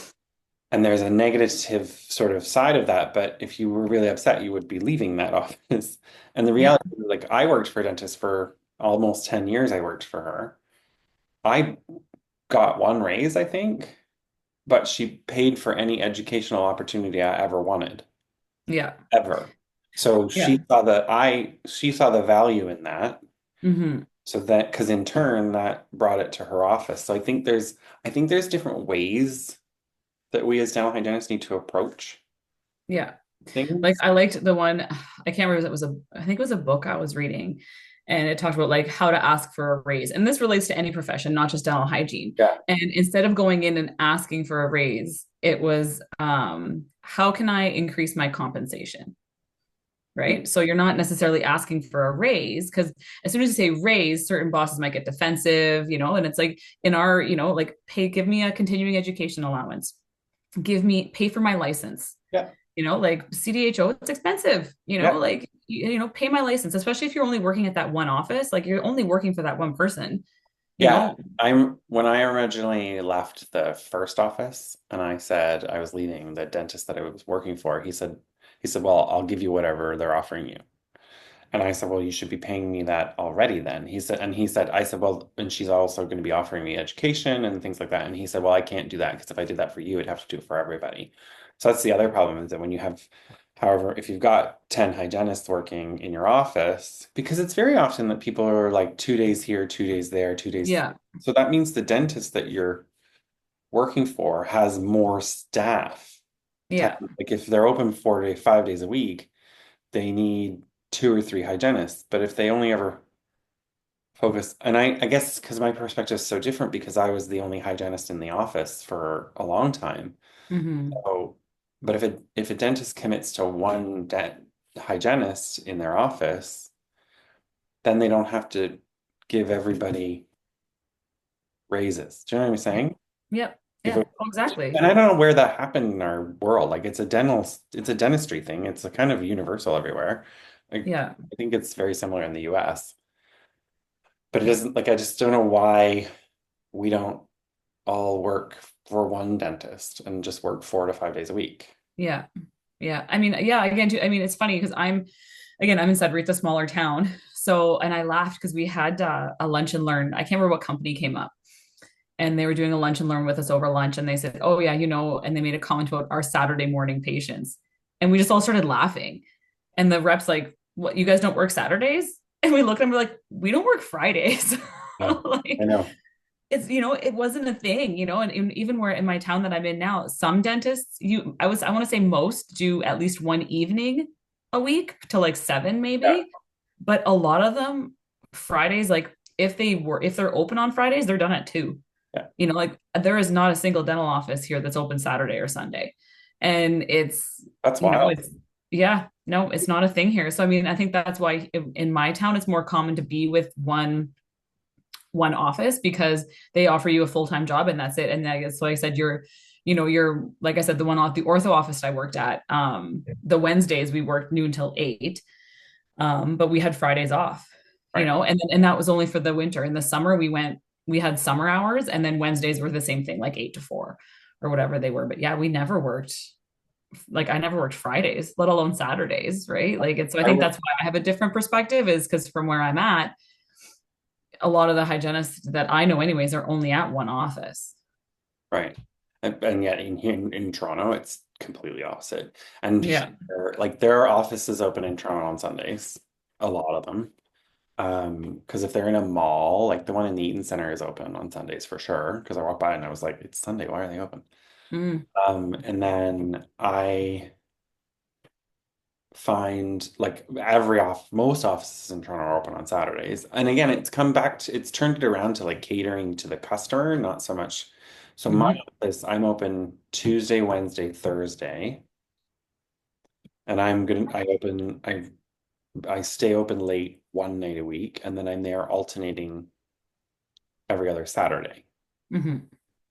and there's a negative sort of side of that, but if you were really upset, you would be leaving that office. And the Yeah. reality is, like, I worked for a dentist for almost 10 years. I worked for her. I got one raise, I think, but she paid for any educational opportunity I ever wanted, Yeah. ever. So Yeah. she saw the value in that. Hmm. So that, because in turn that brought it to her office. So I think there's different ways that we as dental hygienists need to approach Yeah. Like things. I liked the one, I can't remember if it was I think it was a book I was reading, and it talked about like how to ask for a raise. And this relates to any profession, not just dental hygiene. Yeah. And instead of going in and asking for a raise, it was how can I increase my compensation? Right. So you're not necessarily asking for a raise because as soon as you say raise, certain bosses might get defensive, and it's like in our, like give me a continuing education allowance, pay for my license, Yeah. like CDHO, it's expensive, Yeah. like, pay my license, especially if you're only working at that one office, like you're only working for that one person, you Yeah. know? When I originally left the first office and I said I was leaving, the dentist that I was working for, he said, well, I'll give you whatever they're offering you. And I said, well, you should be paying me that already then. I said, well, and she's also going to be offering me education and things like that. And he said, well, I can't do that because if I did that for you, I'd have to do it for everybody. So that's the other problem, is that when you have, however, if you've got 10 hygienists working in your office, because it's very often that people are like 2 days here, 2 days there, 2 days. Yeah. So that means the dentist that you're working for has more staff. Yeah. Like, if they're open 5 days a week, they need two or three hygienists. But if they only ever focus, and I guess because my perspective is so different because I was the only hygienist in the office for a long time. Hmm. So But if a dentist commits to one hygienist in their office, then they don't have to give everybody raises. Do you know what I'm saying? Yep. If Yeah. it, Oh, exactly. and I don't know where that happened in our world. Like it's a dentistry thing. It's a kind of universal everywhere. Yeah. I think it's very similar in the US. But it doesn't like I just don't know why we don't all work for one dentist and just work 4 to 5 days a week. Yeah. Yeah. I mean, yeah, again, too, I mean, it's funny because I'm in Sudbury, it's a smaller town. So, and I laughed because we had a lunch and learn. I can't remember what company came up and they were doing a lunch and learn with us over lunch. And they said, oh, yeah, and they made a comment about our Saturday morning patients. And we just all started laughing. And the rep's like, what, you guys don't work Saturdays? And we looked at them, we're like, we don't work Fridays. Yeah, I Like, know. it's it wasn't a thing, and even where in my town that I'm in now, some dentists, I want to say most do at least one evening a week to like seven Yeah, maybe, but a lot of them Fridays, like if they're open on Fridays, they're done at 2. yeah. Like there is not a single dental office here that's open Saturday or Sunday. And it's, That's wild. it's yeah, no, it's not a thing here. So I mean, I think that's why in my town it's more common to be with one office because they offer you a full-time job and that's it. And I guess, like I said, you're like I said, the one off the ortho office I worked at, the Wednesdays we worked noon till 8. But we had Fridays off, Right. and that was only for the winter. In the summer, we had summer hours, and then Wednesdays were the same thing, like 8 to 4 or whatever they were. But yeah, we never worked, like I never worked Fridays, let alone Saturdays, right? Like, and so I I think work, that's why I have a different perspective, is because from where I'm at, a lot of the hygienists that I know, anyways, are only at one office. right. And yet in Toronto, it's completely opposite. And Yeah. here, like there are offices open in Toronto on Sundays, a lot of them. Because if they're in a mall, like the one in the Eaton Center is open on Sundays for sure. Because I walked by and I was like, it's Sunday, why are they open? Mm, And then I find like every most offices in Toronto are open on Saturdays. And again, it's turned it around to like catering to the customer, not so much. So my hmm office, I'm open Tuesday, Wednesday, Thursday, and I stay open late one night a week, and then I'm there alternating every other Saturday. hmm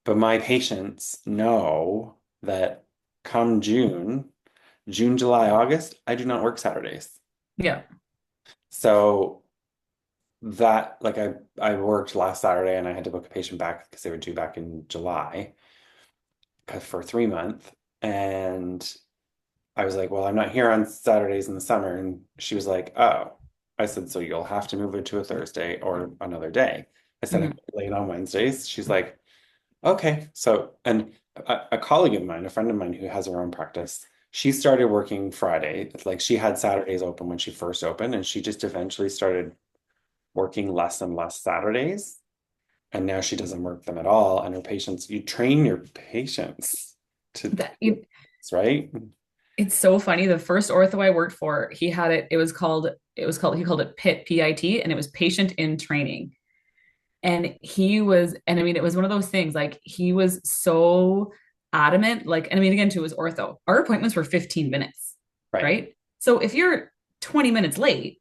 But my patients know that come June, July, August, I do not work Saturdays. Yeah. So that like I worked last Saturday and I had to book a patient back because they were due back in July for 3 months. And I was like, well, I'm not here on Saturdays in the summer. And she was like, oh. I said, so you'll have to move it to a Thursday or another day. I said, I'm hmm late on Wednesdays. She's like, okay. So, and a colleague of mine, a friend of mine who has her own practice, she started working Friday. It's like she had Saturdays open when she first opened, and she just eventually started working less and less Saturdays. And now she doesn't work them at all. And her patients, you train your patients to do That you, this, right? it's so funny. The first ortho I worked for, he had it. He called it PIT, PIT, and it was patient in training. And I mean, it was one of those things. Like he was so adamant. Like, and I mean, again, to his ortho, our appointments were 15 minutes, Right. right? So if you're 20 minutes late,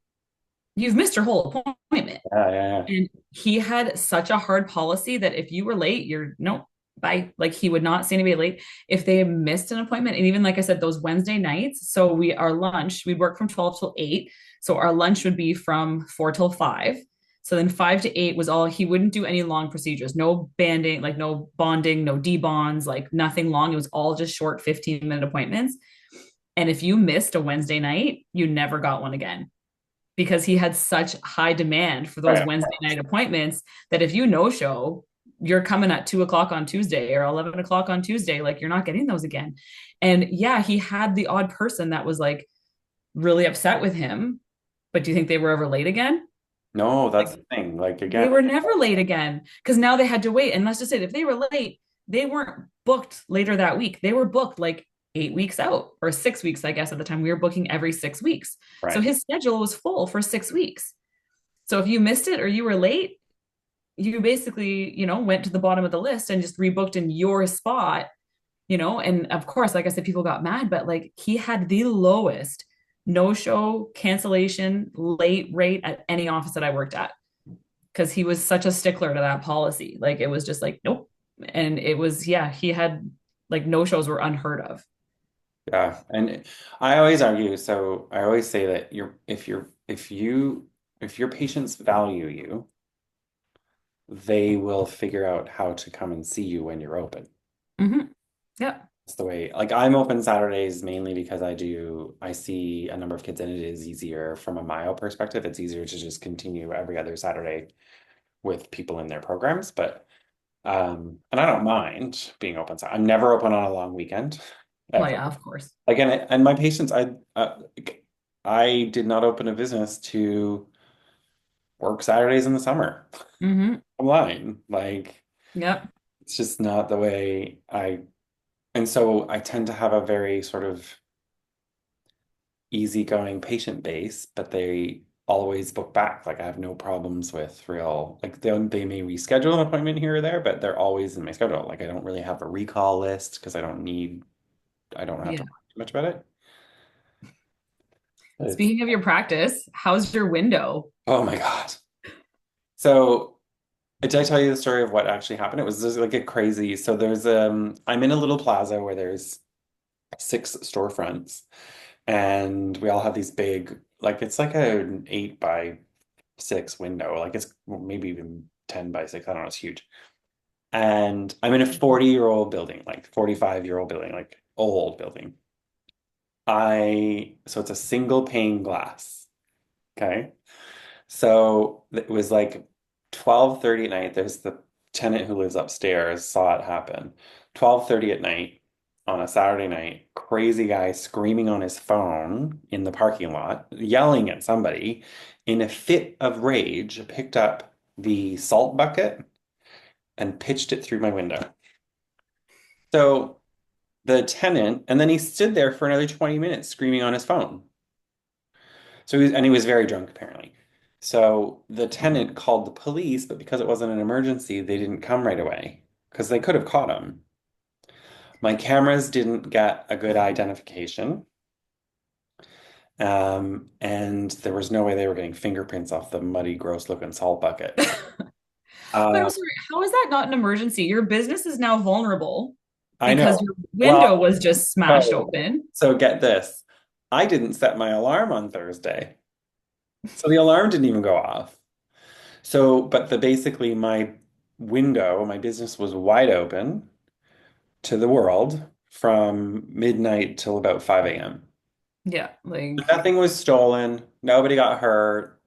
you've missed your whole appointment. Yeah, yeah, yeah. And he had such a hard policy that if you were late, you're no, bye. Like he would not see anybody late if they missed an appointment. And even like I said, those Wednesday nights. So our lunch, we'd work from 12 till 8. So our lunch would be from 4 till 5. So then 5 to 8 was all, he wouldn't do any long procedures, no banding, like no bonding, no debonds, like nothing long. It was all just short 15-minute appointments. And if you missed a Wednesday night, you never got one again because he had such high demand for those Right. Wednesday night appointments that if you no show, you're coming at 2 o'clock on Tuesday or 11 o'clock on Tuesday, like you're not getting those again. And yeah, he had the odd person that was like really upset with him. But do you think they were ever late again? No, Like that's the thing. Like they again, were never late again because now they had to wait. And let's just say if they were late, they weren't booked later that week. They were booked like 8 weeks out or 6 weeks, I guess, at the time. We were booking every 6 weeks. So right. his schedule was full for 6 weeks. So if you missed it or you were late, you basically, went to the bottom of the list and just rebooked in your spot And of course, like I said, people got mad, but like he had the lowest no-show cancellation late rate at any office that I worked at because he was such a stickler to that policy. Like it was just like, nope. And it was, yeah, he had like no-shows were unheard of. Yeah, and I always argue, so I always say that if your patients value you, they will figure out how to come and see you when you're open. Hmm. Yep. That's the way, like I'm open Saturdays mainly because I see a number of kids and it is easier from a mile perspective. It's easier to just continue every other Saturday with people in their programs, but and I don't mind being open. I'm never open on a long weekend Well, ever. yeah, of course. Like, and my patients, I did not open a business to work Saturdays in the summer. Hmm. I'm lying. Like, Yep. it's just not the way and so I tend to have a very sort of easygoing patient base, but they always book back. Like, I have no problems with real, like, they may reschedule an appointment here or there, but they're always in my schedule. Like, I don't really have a recall list because I don't have to Yeah. worry too much about it. It's, Speaking of your practice, how's your window? oh my God. So, did I tell you the story of what actually happened? It was just like a crazy. So I'm in a little plaza where there's six storefronts, and we all have these big, like it's like an 8 by 6 window, like it's maybe even 10 by 6. I don't know, it's huge. And I'm in a 40-year-old building, like 45-year-old building, like old building. So it's a single pane glass. Okay. So it was like 12:30 at night. There's the tenant who lives upstairs saw it happen. 12:30 at night on a Saturday night, crazy guy screaming on his phone in the parking lot, yelling at somebody in a fit of rage, picked up the salt bucket and pitched it through my window. So the tenant, and then he stood there for another 20 minutes screaming on his phone. And he was very drunk apparently. So the tenant called the police, but because it wasn't an emergency, they didn't come right away because they could have caught him. My cameras didn't get a good identification, and there was no way they were getting fingerprints off the muddy, gross-looking salt bucket. But I'm Uh, sorry, how is that not an emergency? Your business is now vulnerable I because know. your window Well, was just smashed so, open. so get this. I didn't set my alarm on Thursday, so the alarm didn't even go off. So, but basically my business was wide open to the world from midnight till about 5 a.m. Yeah, like Nothing was stolen. Nobody got hurt.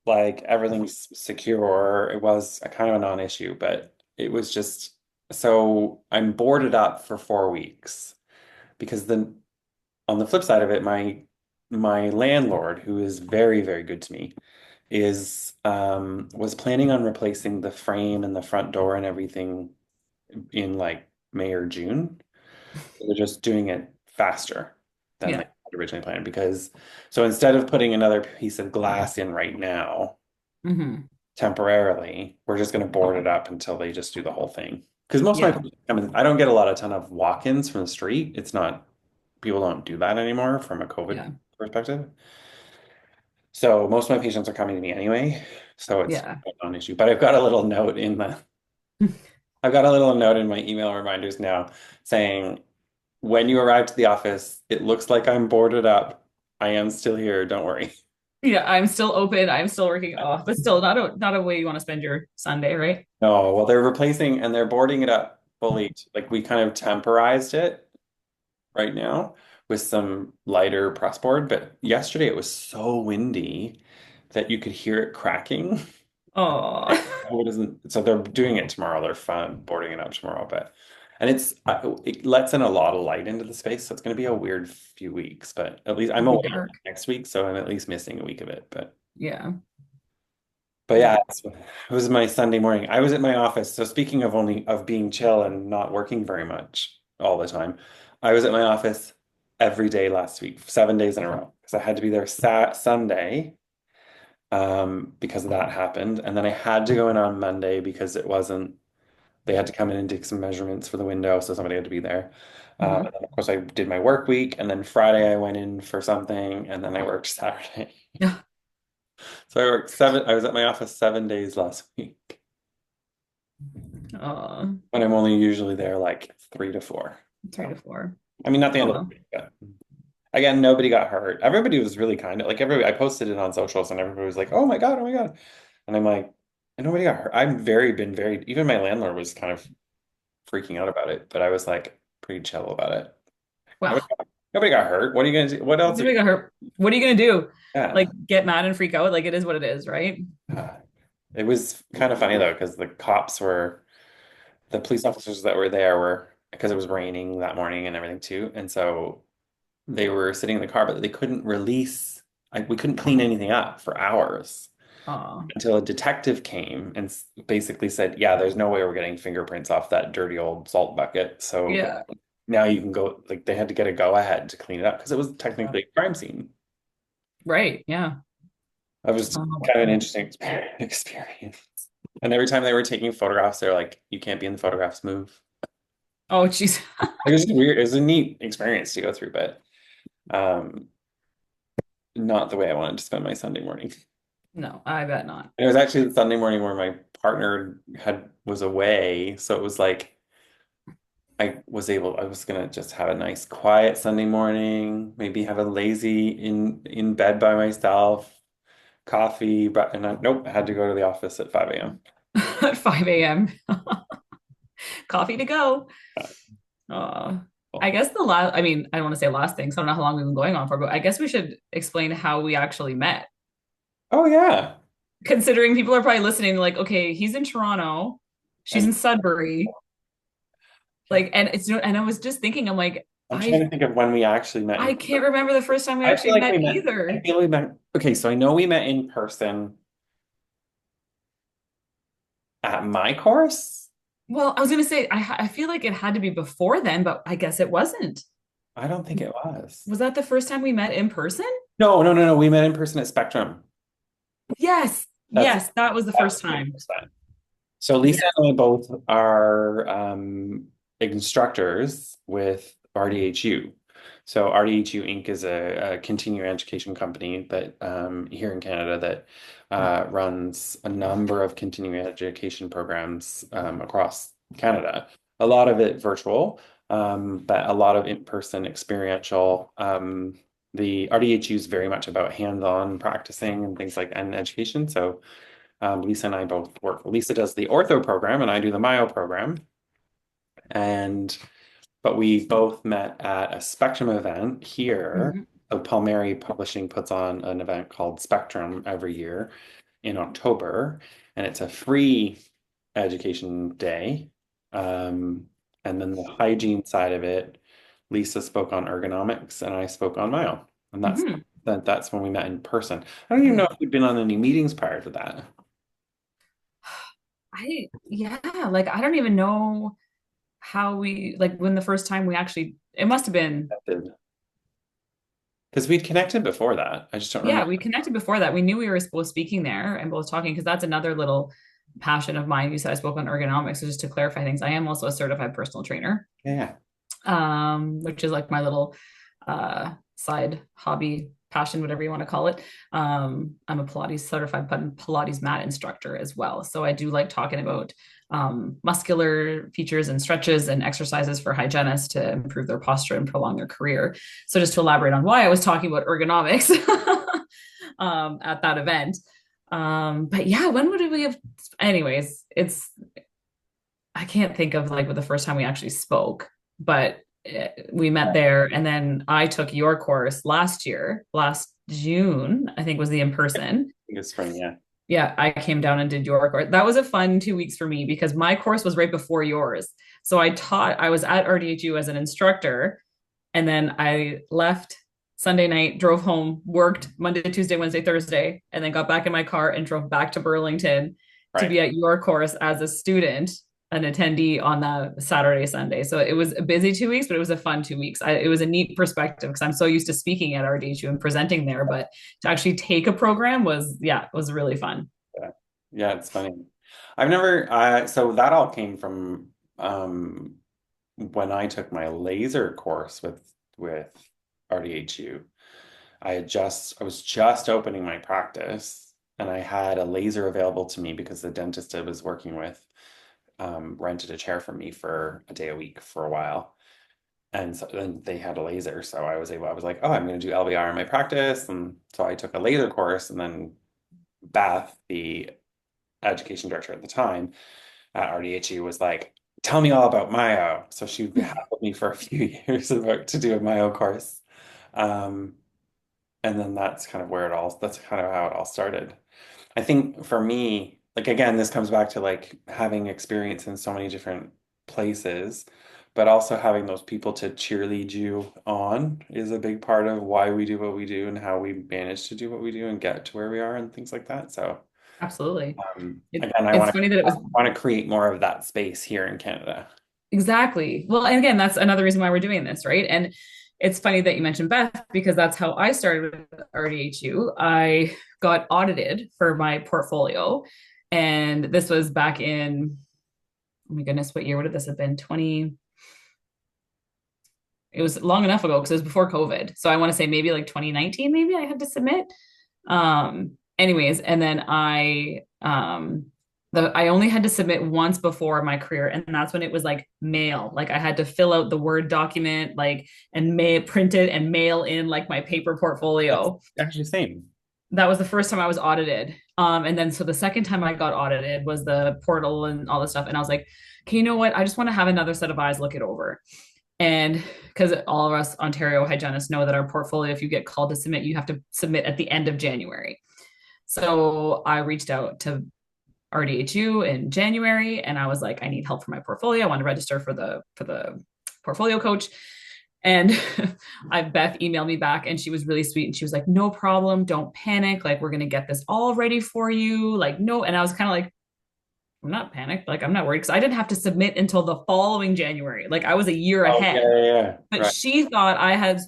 Like everything's secure. It was a kind of a non-issue, but it was just so I'm boarded up for 4 weeks because then on the flip side of it, my landlord, who is very, very good to me, is was planning on replacing the frame and the front door and everything in like May or June. They're just doing it faster than they yeah, had originally planned because so instead of putting another piece of glass in right now, hmm, temporarily, we're just going to board it up until they just do the whole thing. Because most of my yeah, patients come in, I don't get a ton of walk-ins from the street. It's not People don't do that anymore from a COVID yeah, perspective. So most of my patients are coming to me anyway, so it's yeah, not an issue. But I've got a little note in my email reminders now saying, when you arrive to the office, it looks like I'm boarded up. I am still here. Don't worry. yeah. I'm still open. I'm still working off, but still not a way you want to spend your Sunday, right? No, well, they're replacing and they're boarding it up fully. Like we kind of temporized it right now with some lighter press board, but yesterday it was so windy that you could hear it cracking. Oh, I hope it isn't. So they're doing it tomorrow. They're fun boarding it up tomorrow, but and it lets in a lot of light into the space, so it's going to be a weird few weeks. But at least I'm it'll be away dark. next week, so I'm at least missing a week of it. Yeah, But yeah, yeah, it was my Sunday morning. I was at my office. So speaking of only of being chill and not working very much all the time, I was at my office every day last week, 7 days in a row, because I had to be there Sunday because that happened, and then I had to go in on Monday because it wasn't. they had to come in and take some measurements for the window, so somebody had to be there. Mhm. And then of course, I did my work week, and then Friday I went in for something, and then I worked Saturday. So I worked seven. I was at my office 7 days last week, uh, and I'm only usually there like 3 to 4. three to four. I mean, not the Oh end of the well. week, but again, nobody got hurt. Everybody was really kind. Like everybody, I posted it on socials, and everybody was like, "Oh my God, oh my God," and I'm like, and nobody got hurt. Been very. Even my landlord was kind of freaking out about it, but I was like pretty chill about it. Nobody, Well, nobody got hurt. What are you gonna do? What else are you? somebody got hurt. What are you gonna do? Like Yeah. get mad and freak out? Like it is what it is, right? It was kind of funny though, because the police officers that were there were, because it was raining that morning and everything too, and so they were sitting in the car, but they couldn't release. Like we couldn't clean anything up for hours Oh, until a detective came and basically said, "Yeah, there's no way we're getting fingerprints off that dirty old salt bucket." So yeah. now you can go. Like they had to get a go ahead to clean it up because it was Yeah. technically a crime scene. Right. Yeah. That was Oh, kind of an wow. interesting experience. And every time they were taking photographs, they're like, "You can't be in the photographs. Move." Oh, jeez. It was just weird. It was a neat experience to go through, but um, not the way I wanted to spend my Sunday morning. No, I bet not. And it was actually the Sunday morning where my partner had was away, so it was like I was gonna just have a nice quiet Sunday morning, maybe have a lazy in bed by myself, coffee, but nope, I had to go to the office at 5 a.m. At 5 a.m. Coffee to go. Uh, I cool. guess the last, I mean, I don't want to say last thing, so I don't know how long we've been going on for, but I guess we should explain how we actually met. Oh yeah. Considering people are probably listening, like, okay, he's in Toronto, she's And in Sudbury. yeah, Like, and and I was just thinking, I'm like, I'm trying to think of when we actually met I in can't remember the first time we I feel actually like met we met I either. feel we met okay, so I know we met in person at my course. Well, I was gonna say, I feel like it had to be before then, but I guess it wasn't. I don't think it was. Was that the first time we met in person? No, no, no, no. We met in person at Spectrum. Yes, That's yes, that was the that was first time. 100%. So Lisa Yes. and I both are instructors with RDHU. So RDHU Inc. is a continuing education company that here in Canada that runs a number of continuing education programs across Canada. A lot of it virtual, but a lot of in-person experiential. The RDHU is very much about hands-on practicing and things like and education. So Lisa and I both work. Lisa does the ortho program and I do the myo program. And but we both met at a Spectrum event here. Mhm. So Palmieri Publishing puts on an event called Spectrum every year in October, and it's a free education day. Um, and then the hygiene side of it, Lisa spoke on ergonomics and I spoke on myo. And Mhm. that's when we met in person. I don't even know if we'd been on any meetings prior to that. Yeah, like I don't even know how we like when the first time we actually it must have been Because we'd connected before that. I just don't yeah, remember. we connected before that. We knew we were both speaking there and both talking because that's another little passion of mine. You said I spoke on ergonomics. So just to clarify things, I am also a certified personal trainer, Yeah. which is like my little side hobby, passion, whatever you want to call it. I'm a Pilates certified Pilates mat instructor as well. So I do like talking about muscular features and stretches and exercises for hygienists to improve their posture and prolong their career. So just to elaborate on why I was talking about ergonomics at that event. But yeah, when would we have? Anyways, I can't think of like the first time we actually spoke, but we met there, and then I took your course last year, last June, I think was the in person. It's spring, yeah. Yeah, I came down and did your course. That was a fun 2 weeks for me because my course was right before yours. So I was at RDHU as an instructor, and then I left Sunday night, drove home, worked Monday, Tuesday, Wednesday, Thursday, and then got back in my car and drove back to Burlington to Right. be at your course as a student, an attendee on the Saturday, Sunday. So it was a busy 2 weeks, but it was a fun 2 weeks. It was a neat perspective because I'm so used to speaking at RDHU and presenting there, but to actually take a program was, yeah, it was really fun. Yeah. Yeah, it's funny. I've never, so that all came from when I took my laser course with RDHU. I was just opening my practice and I had a laser available to me because the dentist I was working with rented a chair for me for a day a week for a while. And so then they had a laser. So I was like, oh, I'm going to do LVR in my practice. And so I took a laser course. And then Beth, the education director at the time at RDHE, was like, tell me all about Myo. So she had me for a few years about to do a Myo course. Um, and then that's kind of how it all started. I think for me, like again, this comes back to like having experience in so many different places, but also having those people to cheerlead you on is a big part of why we do what we do and how we manage to do what we do and get to where we are and things like that. So, Absolutely. again, It's funny that it I was want to create more of that space here in Canada. exactly. Well, and again, that's another reason why we're doing this, right? And it's funny that you mentioned Beth because that's how I started with RDHU. I got audited for my portfolio, and this was back in, oh my goodness, what year would this have been? 20, it was long enough ago because it was before COVID. So I want to say maybe like 2019, maybe I had to submit. Anyways, and then I only had to submit once before my career, and that's when it was like mail. Like I had to fill out the Word document, like and print it and mail in like my paper That's portfolio. actually the same. That was the first time I was audited. And then so the second time I got audited was the portal and all this stuff. And I was like, okay, you know what? I just want to have another set of eyes look it over. And because all of us Ontario hygienists know that our portfolio, if you get called to submit, you have to submit at the end of January. So I reached out to RDHU in January and I was like, I need help for my portfolio. I want to register for the portfolio coach. And Beth emailed me back and she was really sweet. And she was like, no problem. Don't panic. Like, we're going to get this all ready for you. Like, no. And I was kind of like, I'm not panicked. Like, I'm not worried because I didn't have to submit until the following January. Like, I was a year Oh, yeah, ahead. yeah, yeah. But Right. she thought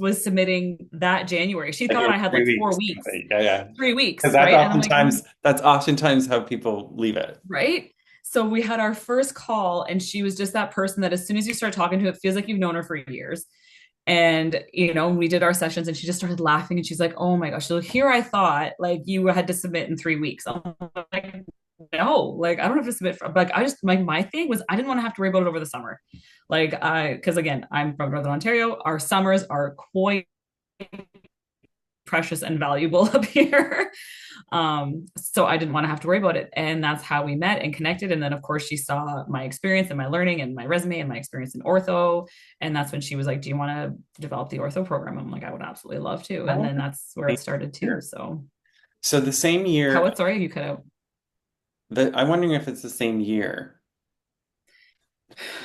was submitting that January. She Like thought in I had like 3 weeks. 4 weeks, Yeah, yeah. three Because weeks, right? And I'm like, that's oftentimes how people leave it. right? So we had our first call, and she was just that person that as soon as you start talking to, it feels like you've known her for years. And we did our sessions, and she just started laughing, and she's like, "Oh my gosh!" So here I thought like you had to submit in 3 weeks. I'm like, no, like I don't have to submit. Like I just like my thing was I didn't want to have to worry about it over the summer, like because again I'm from Northern Ontario. Our summers are quite precious and valuable up here. So I didn't want to have to worry about it. And that's how we met and connected. And then, of course, she saw my experience and my learning and my resume and my experience in ortho. And that's when she was like, do you want to develop the ortho program? I'm like, I would absolutely love to. And Oh, then that's where it started too. year. So, So the same year, what? Sorry, you cut out. I'm wondering if it's the same year.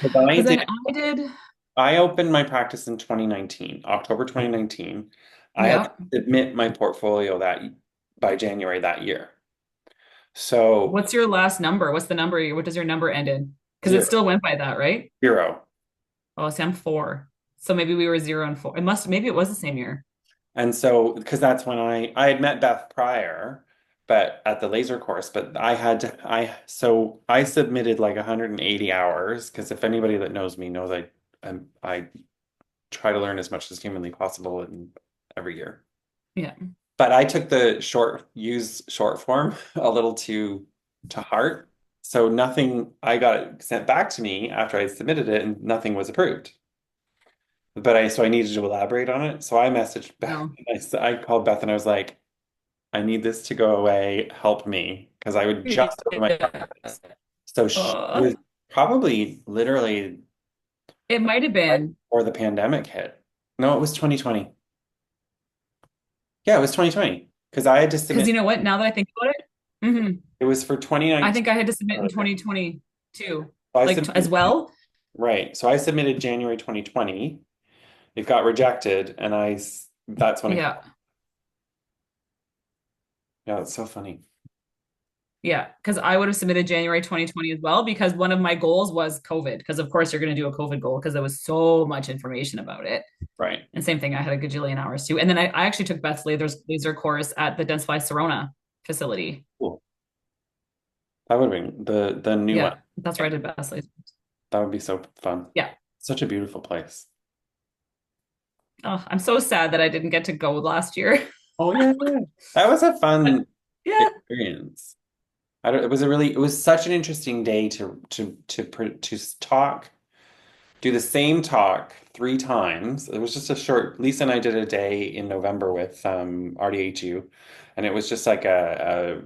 But Because then I did, I opened my practice in 2019, October 2019. I had yeah. to submit my portfolio that by January that year. So What's your last number? What's the number? What does your number end in? Because it zero, still went by that, right? zero. Oh, see, I'm four. So maybe we were 0 and 4. Maybe it was the same year. And so, because that's when I had met Beth prior, but at the laser course, but so I submitted like 180 hours because if anybody that knows me knows I try to learn as much as humanly possible in every year. Yeah. But I took the use short form a little to heart. So nothing, I got it sent back to me after I submitted it and nothing was approved. So I needed to elaborate on it. So I messaged Beth. No. I called Beth and I was like, I need this to go away. Help me. Because I would just open my Yeah. practice. So she Uh, was probably literally it might have right been before the pandemic hit. No, it was 2020. Yeah, it was 2020. Because I had to because submit, you know what? Now that I think about it, it was for I 2019. think I had to submit in Okay. 2022, So I like as submitted, well. right. So I submitted January 2020. It got rejected, and that's when it hit. Yeah. Yeah, it's so funny. Yeah. Because I would have submitted January 2020 as well, because one of my goals was COVID. Because of course you're going to do a COVID goal because there was so much information about it. Right. And same thing, I had a gajillion hours too. And then I actually took Beth's laser course at the Dentsply Sirona facility. Cool. That would have been the new one. Yeah, that's where I did best lace. That would be so fun. Yeah. Such a beautiful place. Oh, I'm so sad that I didn't get to go last year. Oh yeah. That was a But fun yeah. experience. I don't, it was such an interesting day to talk, do the same talk 3 times. It was just a short, Lisa and I did a day in November with RDHU, and it was just like a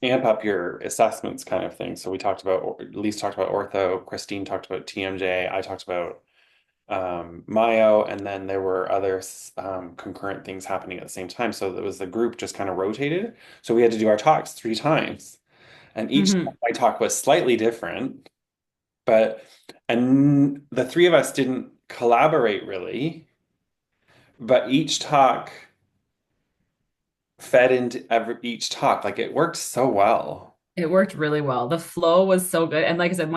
amp up your assessments kind of thing. So we talked about, Lisa talked about ortho, Christine talked about TMJ, I talked about Mayo, and then there were other concurrent things happening at the same time. So it was the group just kind of rotated. So we had to do our talks 3 times, and each time Hmm. my talk was slightly different, but and the three of us didn't collaborate really, but each talk fed into each talk. Like it worked so well. It worked really well. The flow was so good. And like I said,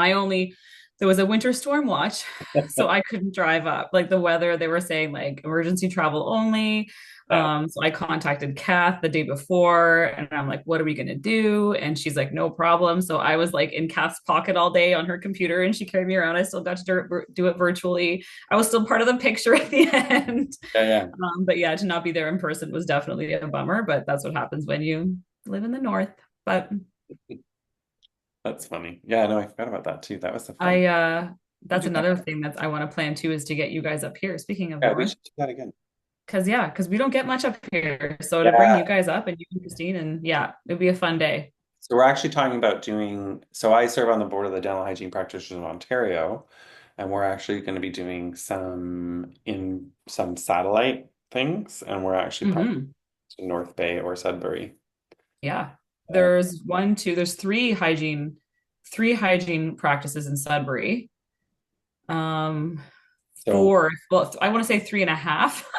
there was a winter storm watch, so I couldn't drive up. Like the weather, they were saying like emergency travel only. Yeah, So I contacted Kath the day before and I'm like, what are we going to do? And she's like, no problem. So I was like in Kath's pocket all day on her computer and she carried me around. I still got to do it virtually. I was still part of the picture at the end. yeah, yeah. But yeah, to not be there in person was definitely a bummer, but that's what happens when you live in the north. But That's funny. Yeah, no, I forgot about that too. That was a fun. I We that's do that. another thing that I want to plan too is to get you guys up here. Speaking of Yeah, we north, should do that again. because we don't get much up here. So to bring Yeah. you guys up and you and Christine and yeah, it'd be a fun day. So we're actually talking about doing, so I serve on the board of the Dental Hygiene Practitioners of Ontario, and we're actually going to be doing some satellite things, and we're actually probably Hmm. to North Bay or Sudbury. Yeah. Uh, There's three hygiene practices in Sudbury. Um, so Four, well, I want to say three and a half,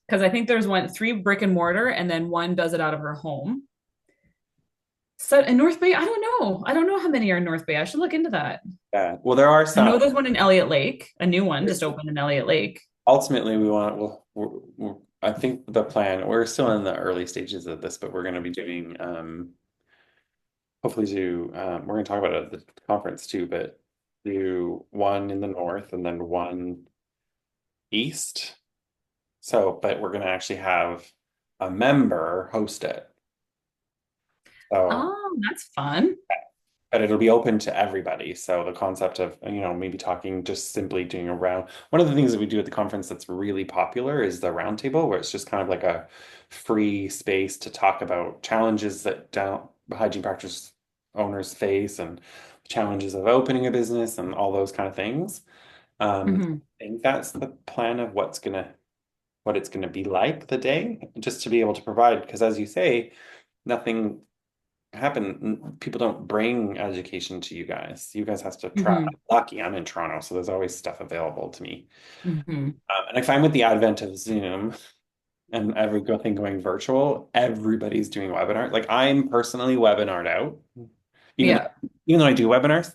because I think there's three brick and mortar, and then one does it out of her home. So in North Bay, I don't know. I don't know how many are in North Bay. I should look into that. yeah, well, there are I know some. there's one in Elliott Lake, a new one just opened in Elliott Lake. Ultimately, we want, well, I think the plan, we're still in the early stages of this, but we're going to be doing, hopefully we're going to talk about it at the conference too, but do one in the north and then one east. So, but we're going to actually have a member host it. So, Oh, that's fun. but it'll be open to everybody. So the concept of, maybe talking, just simply doing a round. One of the things that we do at the conference that's really popular is the round table, where it's just kind of like a free space to talk about challenges that hygiene practice owners face and challenges of opening a business and all those kind of things. Hmm. I think that's the plan of what it's gonna be like the day, just to be able to provide, because as you say, nothing people don't bring education to you guys. You guys have to travel. Hmm. Lucky I'm in Toronto, so there's always stuff available to me. Hmm. And I find with the advent of Zoom and everything going virtual, everybody's doing webinars. Like I'm personally webinared out, even Yeah. though, even though I do webinars.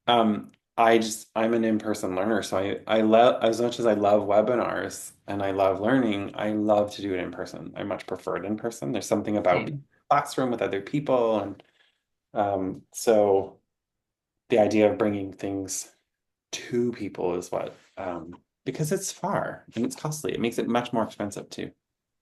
I'm an in-person learner, so I love, as much as I love webinars and I love learning, I love to do it in person. I much prefer it in person. There's something about being in Same. a classroom with other people, and so the idea of bringing things to people is what, because it's far and it's costly. It makes it much more expensive too.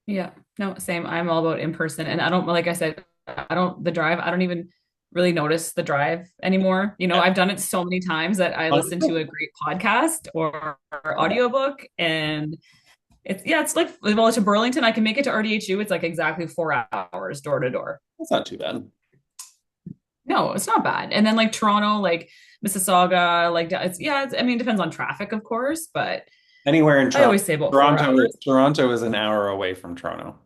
Yeah. No, same. I'm all about in person. And I don't, like I said, the drive, I don't even really notice the drive anymore. Yeah. I've done it so many times that I listen to a great podcast or audiobook and it's like, well, to Burlington, I can make it to RDHU. It's like exactly 4 hours door to door. That's not too bad. No, it's not bad. And then like Toronto, like Mississauga, like I mean, it depends on traffic, of course, but Anywhere in I Toronto, always say about four Toronto, hours. Toronto is an hour away from Toronto.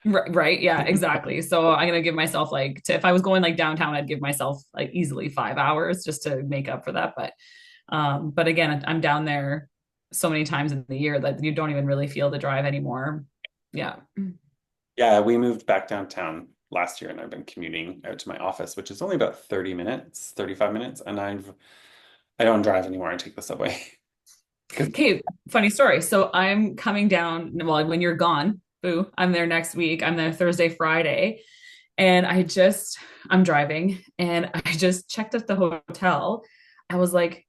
Right, right. Yeah, exactly. So I'm gonna give myself if I was going like downtown, I'd give myself like easily 5 hours just to make up for that. But again, I'm down there so many times in the year that you don't even really feel the drive anymore. Yeah. Yeah, we moved back downtown last year and I've been commuting out to my office, which is only about 30 minutes, 35 minutes, and I don't drive anymore. I take the subway. 'Cause- Okay, funny story. So I'm coming down, well, when you're gone, boo, I'm there next week. I'm there Thursday, Friday. And I'm driving and I just checked at the hotel. I was like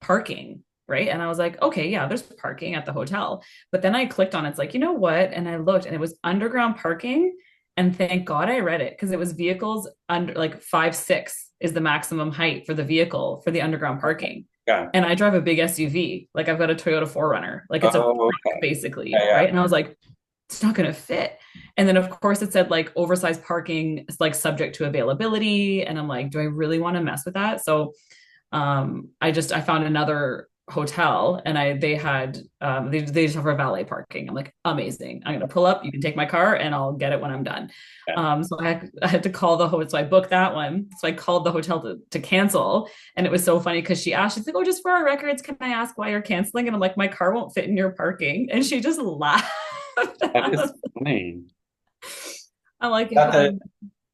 parking, right? And I was like, okay, yeah, there's parking at the hotel. But then I clicked on it. It's like, you know what? And I looked and it was underground parking. And thank God I read it because it was vehicles under like 5'6" is the maximum height for the vehicle for the underground parking. Yeah. And I drive a big SUV. Like I've got a Toyota 4Runner. Like it's a Oh, truck okay. Yeah, basically, yeah. right? And I was like, it's not going to fit. And then of course it said like oversized parking is like subject to availability. And I'm like, do I really want to mess with that? So I found another hotel and they just offer valet parking. I'm like, amazing. I'm gonna pull up, you can take my car and I'll get it when I'm done. Yeah. So I had to call the hotel. So I booked that one. So I called the hotel to cancel. And it was so funny because she's like, oh, just for our records, can I ask why you're canceling? And I'm like, my car won't fit in your parking. And she just laughed. That is funny. I'm like, That the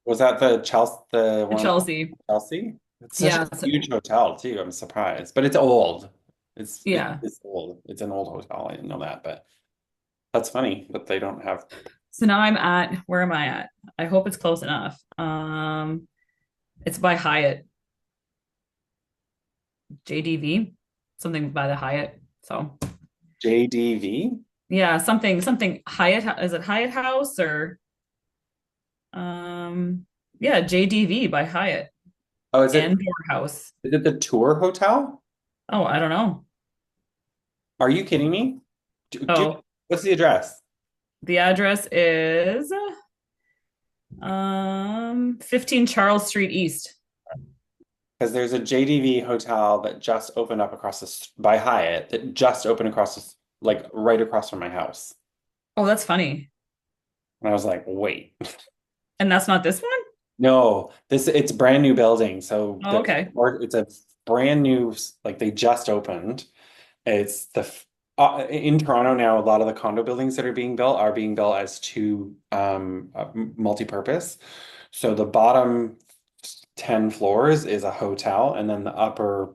Was that the Chelsea, the one in Chelsea. Chelsea? It's such a Yeah. huge hotel too. I'm surprised, but it's old. Yeah. It's old. It's an old hotel. I didn't know that, but that's funny that they don't have. So now where am I at? I hope it's close enough. It's by Hyatt, JDV, something by the Hyatt. So JDV. yeah, something Hyatt. Is it Hyatt House or yeah, JDV by Hyatt Oh, and Door House. is it the Tour Hotel? Oh, I don't know. Are you kidding me? Oh, What's the address? the address is 15 Charles Street East. Because there's a JDV hotel that just opened up by Hyatt that just opened like right across from my house. Oh, that's funny. And I was like, wait. And that's not this one? No, it's a brand new building. So Oh, okay. it's a brand new, like they just opened. It's in Toronto now, a lot of the condo buildings that are being built as two multi-purpose. So the bottom 10 floors is a hotel, and then the upper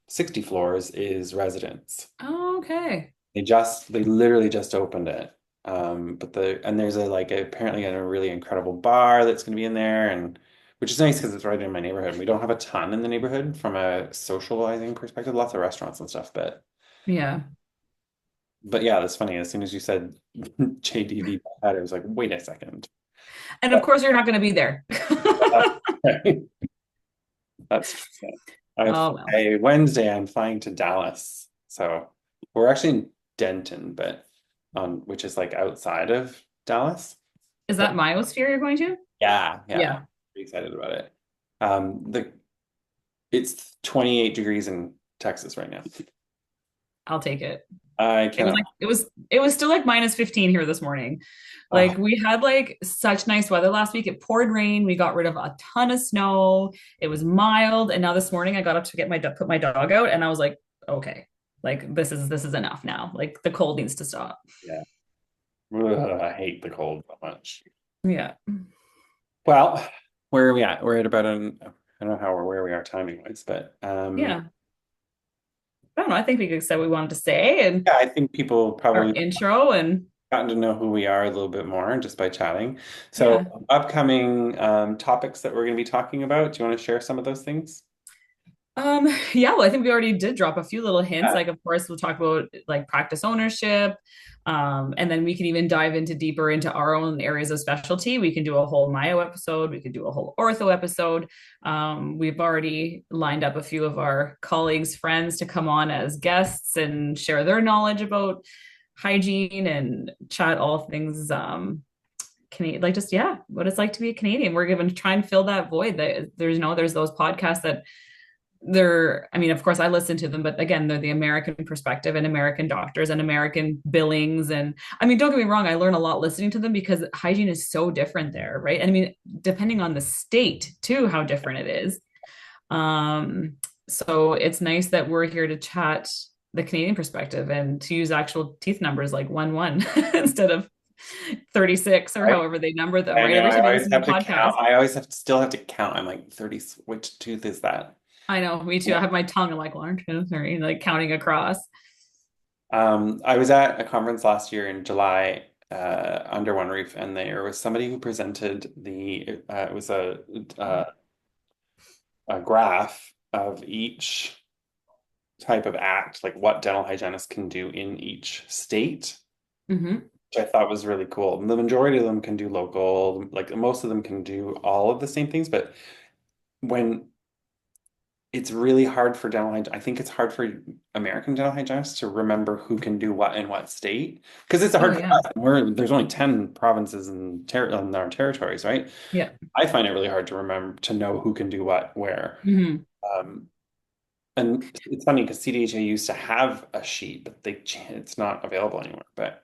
60 floors is residence. Oh, okay. They literally just opened it. And there's apparently a really incredible bar that's going to be in there, and which is nice because it's right in my neighborhood. We don't have a ton in the neighborhood from a socializing perspective, lots of restaurants and stuff, Yeah. but yeah, that's funny. As soon as you said JDV, I was like, wait a second. And of course, you're not going to be there. That's I Oh, well. fly Wednesday. I'm flying to Dallas, so we're actually in Denton, but which is like outside of Dallas. Is But that Myosphere you're going to? yeah, Yeah, pretty excited about it. The It's 28 degrees in Texas right now. I'll take it. I It was cannot. like it was still like minus 15 here this morning. Oh, Like we had like such nice weather last week. It poured rain. We got rid of a ton of snow. It was mild. And now this morning I got up to put my dog out and I was like, okay, like this is enough now. Like the cold needs to stop. yeah. Ugh, I hate the cold so much. Yeah. Well, where are we at? We're at about I don't know where we are timing wise, but Yeah. I don't know. I think we could say what we wanted to say and yeah, I think people our probably intro and gotten to know who we are a little bit more just by chatting. So, yeah. upcoming topics that we're going to be talking about. Do you want to share some of those things? Yeah, well, I think we already did drop a few little hints. Yeah. Like, of course, we'll talk about like practice ownership. And then we can even dive into deeper into our own areas of specialty. We can do a whole myo episode, we could do a whole ortho episode. We've already lined up a few of our colleagues, friends to come on as guests and share their knowledge about hygiene and chat all things Canadian, like just yeah, what it's like to be a Canadian. We're going to try and fill that void. That there's those podcasts that I mean, of course I listen to them, but again, they're the American perspective and American doctors and American billings. And I mean, don't get me wrong, I learn a lot listening to them because hygiene is so different there, right? And I mean, depending on the state too, how different it is. So it's nice that we're here to chat the Canadian perspective and to use actual teeth numbers like 1 instead of 36 or Right. however they number them, I right? know. Every I time I always listen to have a to count. podcast, I always still have to count. I'm like 30. Which tooth is that? I know, me too. I have my tongue. I'm like 1, 2, 3, like counting across. I was at a conference last year in July, under one roof, and there was somebody who presented it was uh, a graph of each type of act, like what dental hygienists can do in each state, Hmm. which I thought was really cool. The majority of them can do local, like most of them can do all of the same things, but when it's really hard for dental hygiene. I think it's hard for American dental hygienists to remember who can do what in what state because it's Oh hard for yeah. us. There's only 10 provinces in our territories, right? Yeah. I find it really hard to remember to know who can do what where. Hmm. Um, and it's funny because CDHA used to have a sheet, but it's not available anymore. But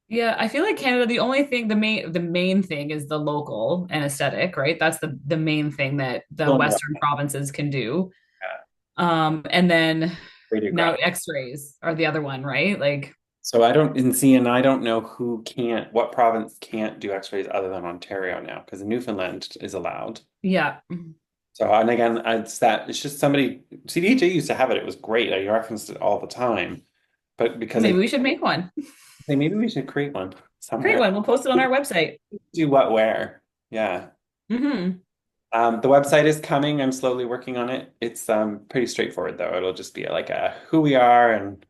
Yeah, I feel like Canada, the only thing, the main thing is the local anesthetic, right? That's the main thing that the still no Western provinces can do. And then now radiograph. X-rays are the other one, right? Like, So I don't know what province can't do X-rays other than Ontario now, because Newfoundland is allowed. yeah. So, and again, it's just CDHA used to have it. It was great. I referenced it all the time, but because Maybe we should make one. maybe we should create one Create somewhere. one. We'll post it on our website. Do what, where? Yeah. Hmm. The website is coming. I'm slowly working on it. It's pretty straightforward though. It'll just be like a who we are and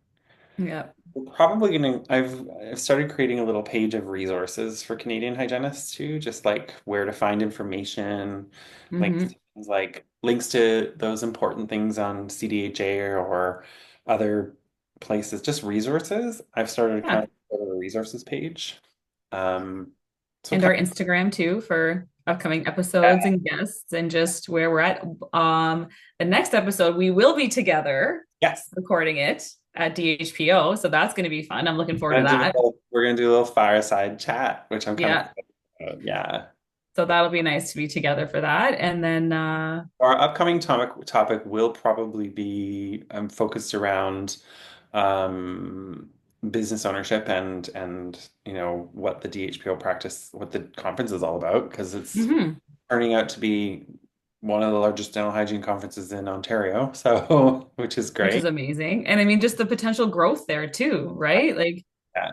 Yeah. we're probably gonna. I've started creating a little page of resources for Canadian hygienists too, just like where to find information, Hmm. links to those important things on CDHA or other places, just resources. I've started kind Yeah. of go to the resources page. Um, so And our come, Instagram too for upcoming yeah, episodes and guests and just where we're at. The next episode we will be together yes, recording it at DHPO, so that's going to be fun. I'm looking forward to that. we're gonna do a little fireside chat, which I'm kind of Yeah. excited about. Yeah. So that'll be nice to be together for that. And then Our upcoming topic will probably be focused around um, business ownership and what the DHPO practice, what the conference is all about, because it's mhm, turning out to be one of the largest dental hygiene conferences in Ontario, so which is which is great. amazing. And I mean just the potential growth there too, right? Like Yeah.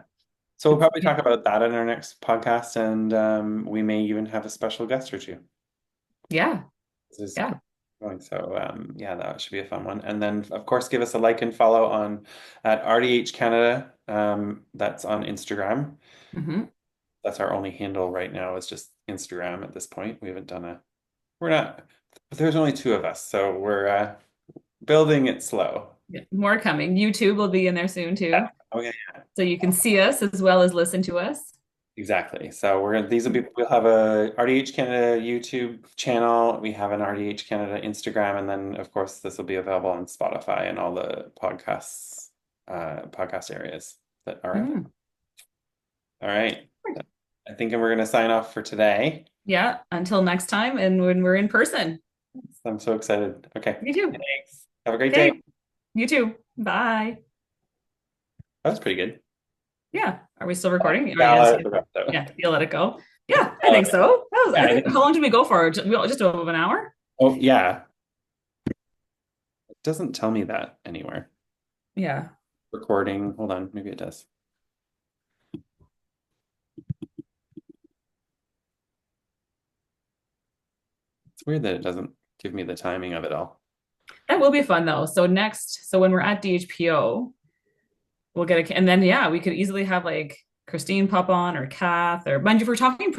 So we'll it's probably talk about that in our next podcast, and we may even have a special guest or two. yeah. This is Yeah. going. So yeah, that should be a fun one. And then of course give us a like and follow on at RDHCanada. That's on Instagram. Hmm. That's our only handle right now is just Instagram at this point. We're not, but there's only two of us, so we're building it slow. Yeah. More coming. YouTube will be in there soon Yeah. too. Oh yeah, So you can see us as well as listen to us. exactly. So we'll have a RDH Canada YouTube channel. We have an RDH Canada Instagram, and then of course this will be available on Spotify and all the podcast areas that are available. Mhm. All right. I think we're gonna sign off for today. Yeah. Until next time and when we're in person. I'm so excited. Okay. Me too. Thanks. Have a great day. Okay. You too. Bye. That was pretty good. Yeah. Are we still recording? Or Yeah, yes. I'll let it Yeah. You let it go. Yeah, I go. think so. Yeah, I I think think. how long did we go for? Just over an hour? Oh, yeah. It doesn't tell me that anywhere. Yeah. Recording. Hold on. Maybe it does. It's weird that it doesn't give me the timing of it all. That will be fun though. So when we're at DHPO, we'll get and then yeah, we could easily have like Christine pop on or Kath or mind you, if we're talking practice